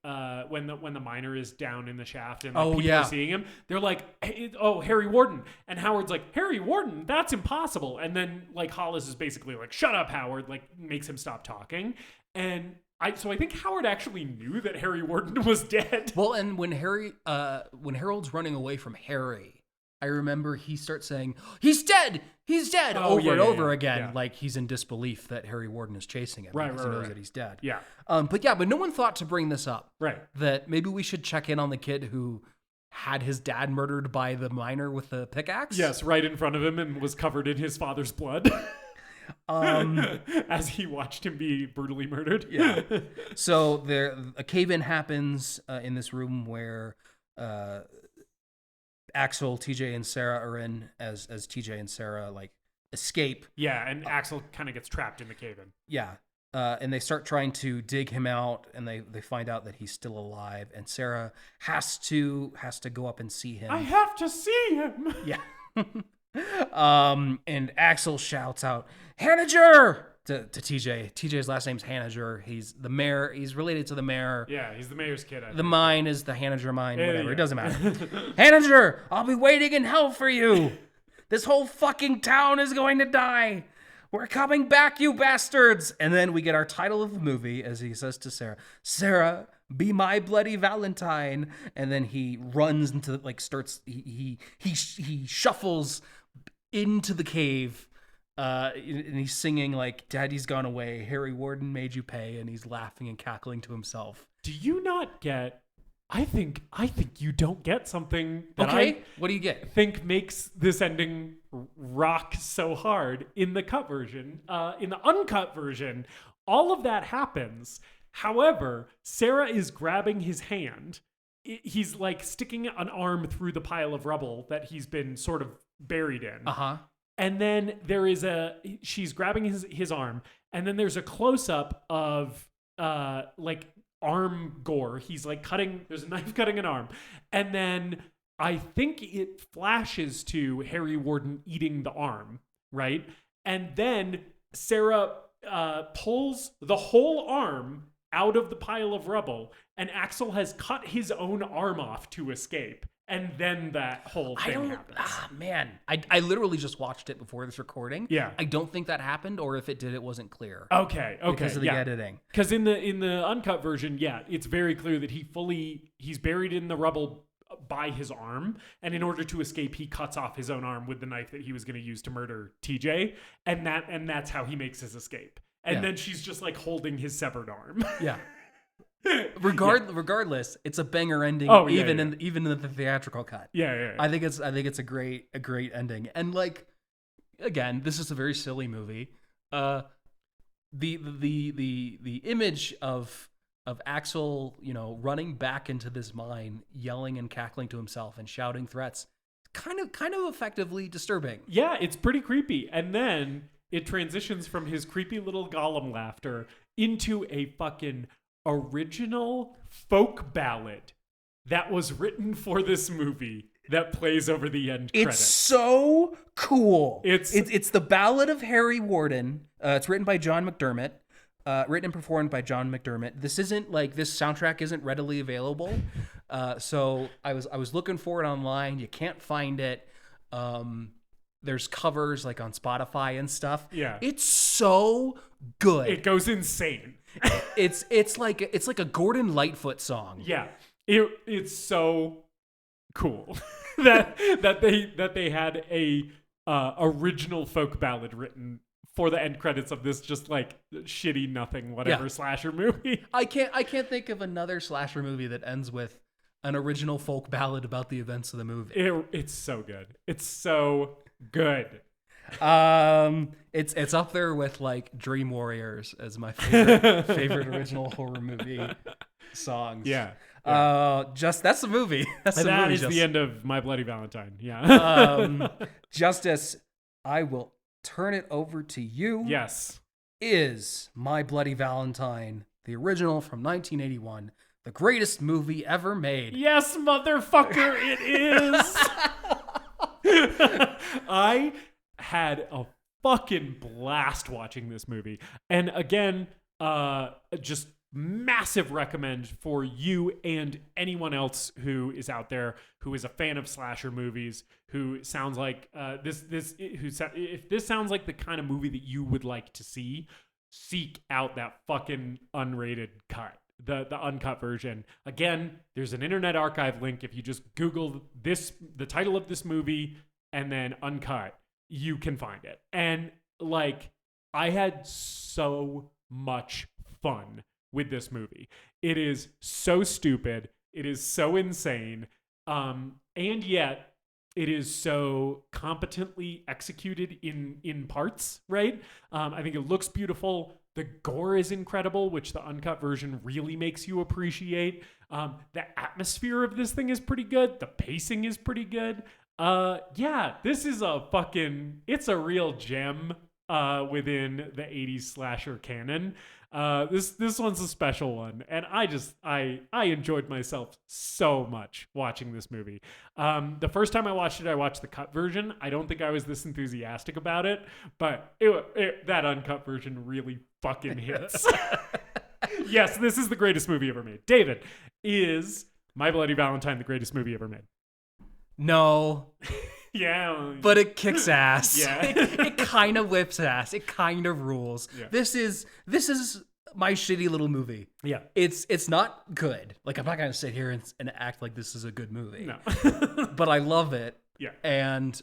when the miner is down in the shaft and like, people are seeing him, they're like, Harry Warden, and Howard's like, Harry Warden, that's impossible. And then like Hollis is basically like, shut up, Howard, like makes him stop talking. And I think Howard actually knew that Harry Warden was dead. Well, and when Harold's running away from Harry, I remember he starts saying, "He's dead! He's dead!" Oh, over and yeah, over yeah, again, yeah. like he's in disbelief that Harry Warden is chasing him. Right, because right, he knows right. that he's dead. Yeah. But no one thought to bring this up. Right. That maybe we should check in on the kid who had his dad murdered by the miner with the pickaxe. Yes, right in front of him and was covered in his father's blood. As he watched him be brutally murdered. Yeah. So a cave-in happens in this room where Axel, TJ, and Sarah are in as TJ and Sarah like escape. Yeah, and Axel kind of gets trapped in the cave-in. Yeah. And they start trying to dig him out, and they find out that he's still alive. And Sarah has to go up and see him. I have to see him. Yeah. And Axel shouts out, "Hanniger!" to TJ. TJ's last name's Hanniger. He's the mayor. He's related to the mayor. Yeah, he's the mayor's kid. The mine is the Hanniger mine. Whatever. Yeah. It doesn't matter. Hanniger, I'll be waiting in hell for you. This whole fucking town is going to die. We're coming back, you bastards. And then we get our title of the movie as he says to Sarah, "Sarah, be my bloody Valentine." And then he runs into he shuffles into the cave. And he's singing like "Daddy's gone away, Harry Warden made you pay," and he's laughing and cackling to himself. Do you not get? I think you don't get something that What do you get? I think makes this ending rock so hard in the cut version. In the uncut version, all of that happens. However, Sarah is grabbing his hand. He's like sticking an arm through the pile of rubble that he's been sort of buried in. And then she's grabbing his arm, and then there's a close up of like arm gore. He's like there's a knife cutting an arm. And then I think it flashes to Harry Warden eating the arm, right? And then Sarah pulls the whole arm out of the pile of rubble, and Axel has cut his own arm off to escape. And then that whole thing happens. I literally just watched it before this recording. Yeah. I don't think that happened, or if it did, it wasn't clear. Okay. Because of the editing. Because in the uncut version, it's very clear that he's buried in the rubble by his arm, and in order to escape, he cuts off his own arm with the knife that he was going to use to murder TJ, and that's how he makes his escape. And then she's just like holding his severed arm. Yeah. Regardless, it's a banger ending. Even in the theatrical cut. Yeah. I think it's a great ending. And like, again, this is a very silly movie. The image of Axel, running back into this mine, yelling and cackling to himself and shouting threats, kind of effectively disturbing. Yeah, it's pretty creepy. And then it transitions from his creepy little Gollum laughter into a fucking original folk ballad that was written for this movie that plays over the end credits. It's so cool. It's the Ballad of Harry Warden. It's written by John McDermott. Written and performed by John McDermott. This soundtrack isn't readily available. So I was looking for it online. You can't find it. There's covers like on Spotify and stuff. Yeah. It's so good. It goes insane. It's like a Gordon Lightfoot song. Yeah. It's so cool that they had a original folk ballad written for the end credits of this just like shitty nothing whatever slasher movie. I can't think of another slasher movie that ends with an original folk ballad about the events of the movie. It's so good. It's so good. It's up there with like Dream Warriors as my favorite original horror movie songs. Yeah. That's the movie. That is the end of My Bloody Valentine. Yeah. Justice, I will turn it over to you. Yes. Is My Bloody Valentine the original from 1981 the greatest movie ever made? Yes, motherfucker, it is. I had a fucking blast watching this movie. And again, just massive recommend for you and anyone else who is out there who is a fan of slasher movies, who sounds like if this sounds like the kind of movie that you would like to see, seek out that fucking unrated cut. the uncut version. Again, there's an Internet Archive link. If you just Google the title of this movie and then uncut, you can find it. And like, I had so much fun with this movie. It is so stupid. It is so insane. And yet it is so competently executed in parts, right? I think it looks beautiful. The gore is incredible, which the uncut version really makes you appreciate. The atmosphere of this thing is pretty good. The pacing is pretty good. Yeah, this is it's a real gem within the 80s slasher canon. This one's a special one, and I enjoyed myself so much watching this movie. The first time I watched it, I watched the cut version. I don't think I was this enthusiastic about it, but that uncut version really fucking hits. Yes, this is the greatest movie ever made. David, is My Bloody Valentine the greatest movie ever made? No. Yeah. But it kicks ass. Yeah. It kind of whips ass. It kind of rules. Yeah. This is my shitty little movie. Yeah. It's not good. Like, I'm not going to sit here and act like this is a good movie. No. But I love it. Yeah. And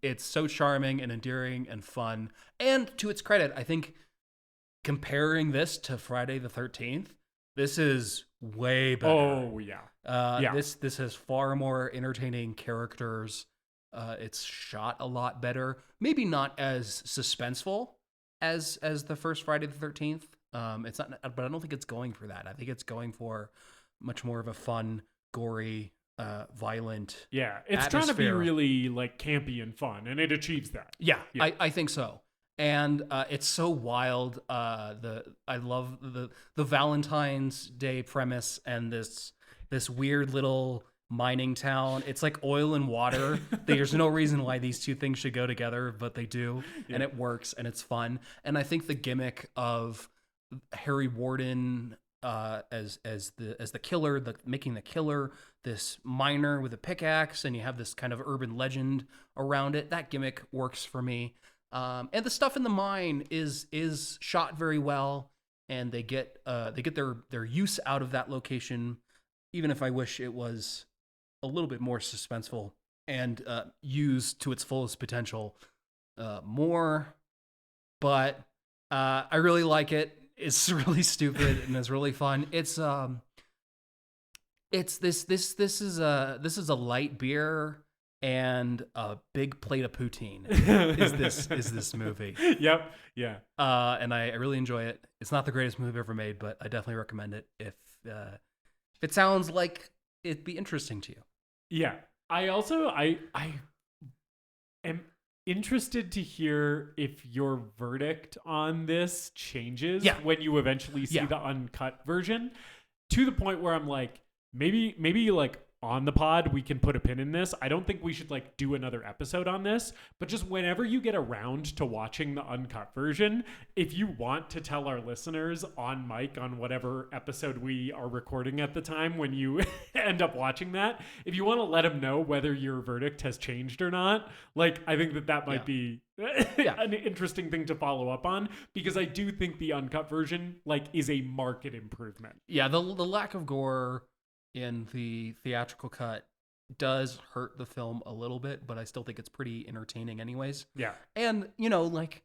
it's so charming and endearing and fun. And to its credit, I think comparing this to Friday the 13th, this is way better. Oh, yeah. Yeah. This has far more entertaining characters. It's shot a lot better. Maybe not as suspenseful as the first Friday the 13th. It's not, but I don't think it's going for that. I think it's going for much more of a fun, gory, violent. Yeah, it's trying to be really like campy and fun, and it achieves that. Yeah. I think so. And it's so wild. I love the Valentine's Day premise and this weird little mining town. It's like oil and water. There's no reason why these two things should go together, but they do, and it works, and it's fun. And I think the gimmick of Harry Warden as the killer, making the killer this miner with a pickaxe, and you have this kind of urban legend around it. That gimmick works for me. And the stuff in the mine is shot very well, and they get their use out of that location. Even if I wish it was a little bit more suspenseful and used to its fullest potential more, but I really like it. It's really stupid and it's really fun. This is a light beer and a big plate of poutine is this movie. Yep. Yeah. And I really enjoy it. It's not the greatest movie ever made, but I definitely recommend it if it sounds like it'd be interesting to you. Yeah. I also I am interested to hear if your verdict on this changes when you eventually see the uncut version, to the point where I'm like, maybe like on the pod we can put a pin in this. I don't think we should like do another episode on this, but just whenever you get around to watching the uncut version, if you want to tell our listeners on mic on whatever episode we are recording at the time when you end up watching that, if you want to let them know whether your verdict has changed or not, like I think that might be an interesting thing to follow up on, because I do think the uncut version like is a marked improvement. Yeah, the lack of gore in the theatrical cut does hurt the film a little bit, but I still think it's pretty entertaining anyways. Yeah. And, you know, like,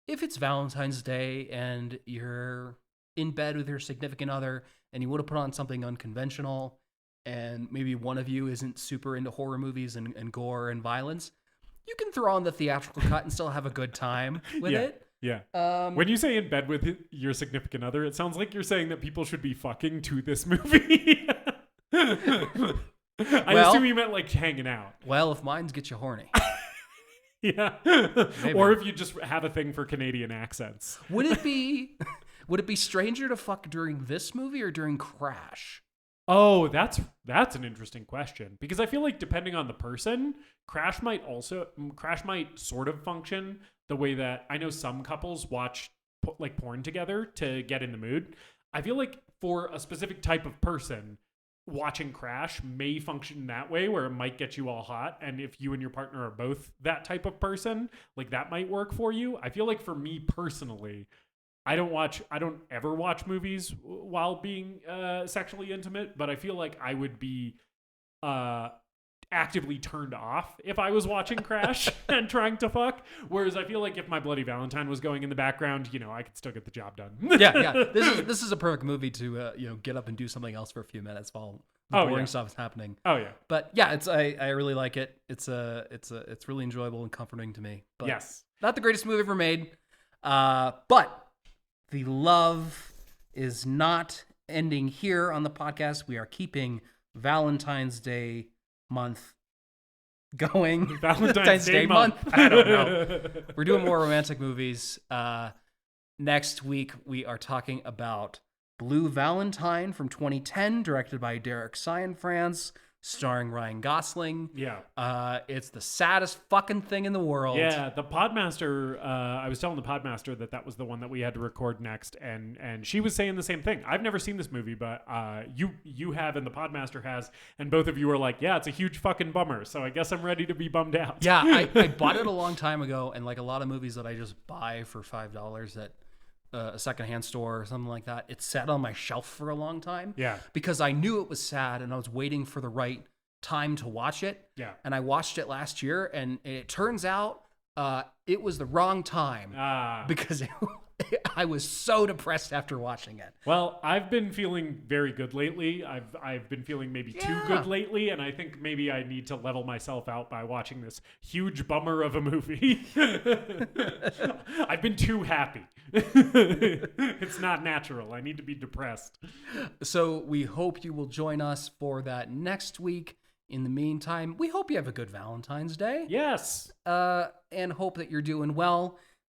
if it's Valentine's Day and you're in bed with your significant other and you want to put on something unconventional, and maybe one of you isn't super into horror movies and gore and violence, you can throw on the theatrical cut and still have a good time with it. Yeah. When you say in bed with your significant other, it sounds like you're saying that people should be fucking to this movie. I assume you meant like hanging out. Well, if mines get you horny. Yeah. Maybe. Or if you just have a thing for Canadian accents. Would it be stranger to fuck during this movie or during Crash? Oh, that's an interesting question, because I feel like depending on the person, Crash might sort of function the way that I know some couples watch like porn together to get in the mood. I feel like for a specific type of person, watching Crash may function that way, where it might get you all hot, and if you and your partner are both that type of person, like that might work for you. I feel like for me personally, I don't ever watch movies while being sexually intimate, but I feel like I would be actively turned off if I was watching Crash and trying to fuck. Whereas I feel like if My Bloody Valentine was going in the background, I could still get the job done. Yeah. This is a perfect movie to get up and do something else for a few minutes while the boring stuff is happening. Oh yeah. But yeah, I really like it. It's really enjoyable and comforting to me. But yes. Not the greatest movie ever made. But the love is not ending here on the podcast. We are keeping Valentine's Day month going. Valentine's Day month. I don't know. We're doing more romantic movies. Next week, we are talking about Blue Valentine from 2010, directed by Derek Cianfrance, starring Ryan Gosling. Yeah. It's the saddest fucking thing in the world. Yeah, the Podmaster, I was telling the Podmaster that was the one that we had to record next, and she was saying the same thing. I've never seen this movie, but you have and the Podmaster has, and both of you are like, yeah, it's a huge fucking bummer, so I guess I'm ready to be bummed out. Yeah, I bought it a long time ago, and like a lot of movies that I just buy for $5 at a secondhand store or something like that, it sat on my shelf for a long time. Yeah. Because I knew it was sad and I was waiting for the right time to watch it. Yeah. And I watched it last year, and it turns out it was the wrong time because I was so depressed after watching it. Well, I've been feeling very good lately. I've been feeling maybe too good lately, and I think maybe I need to level myself out by watching this huge bummer of a movie. I've been too happy. It's not natural. I need to be depressed. So we hope you will join us for that next week. In the meantime, we hope you have a good Valentine's Day. Yes. And hope that you're doing well.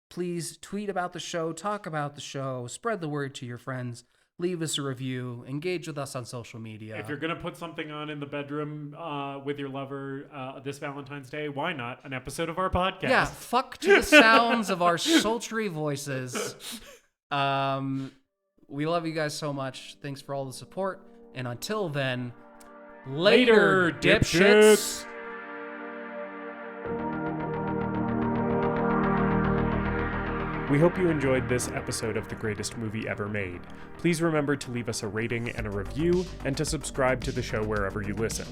Please tweet about the show, talk about the show, spread the word to your friends, leave us a review, engage with us on social media. If you're going to put something on in the bedroom with your lover this Valentine's Day, why not an episode of our podcast? Yeah, fuck to the sounds of our sultry voices. We love you guys so much. Thanks for all the support. And until then, later dipshits. We hope you enjoyed this episode of The Greatest Movie Ever Made. Please remember to leave us a rating and a review, and to subscribe to the show wherever you listen.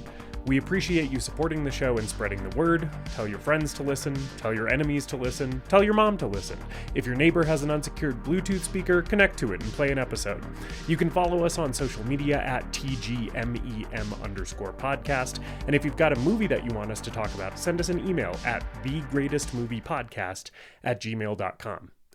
We appreciate you supporting the show and spreading the word. Tell your friends to listen, tell your enemies to listen, tell your mom to listen. If your neighbor has an unsecured Bluetooth speaker, connect to it and play an episode. You can follow us on social media at TGMEM_podcast. And if you've got a movie that you want us to talk about, send us an email at thegreatestmoviepodcast@gmail.com.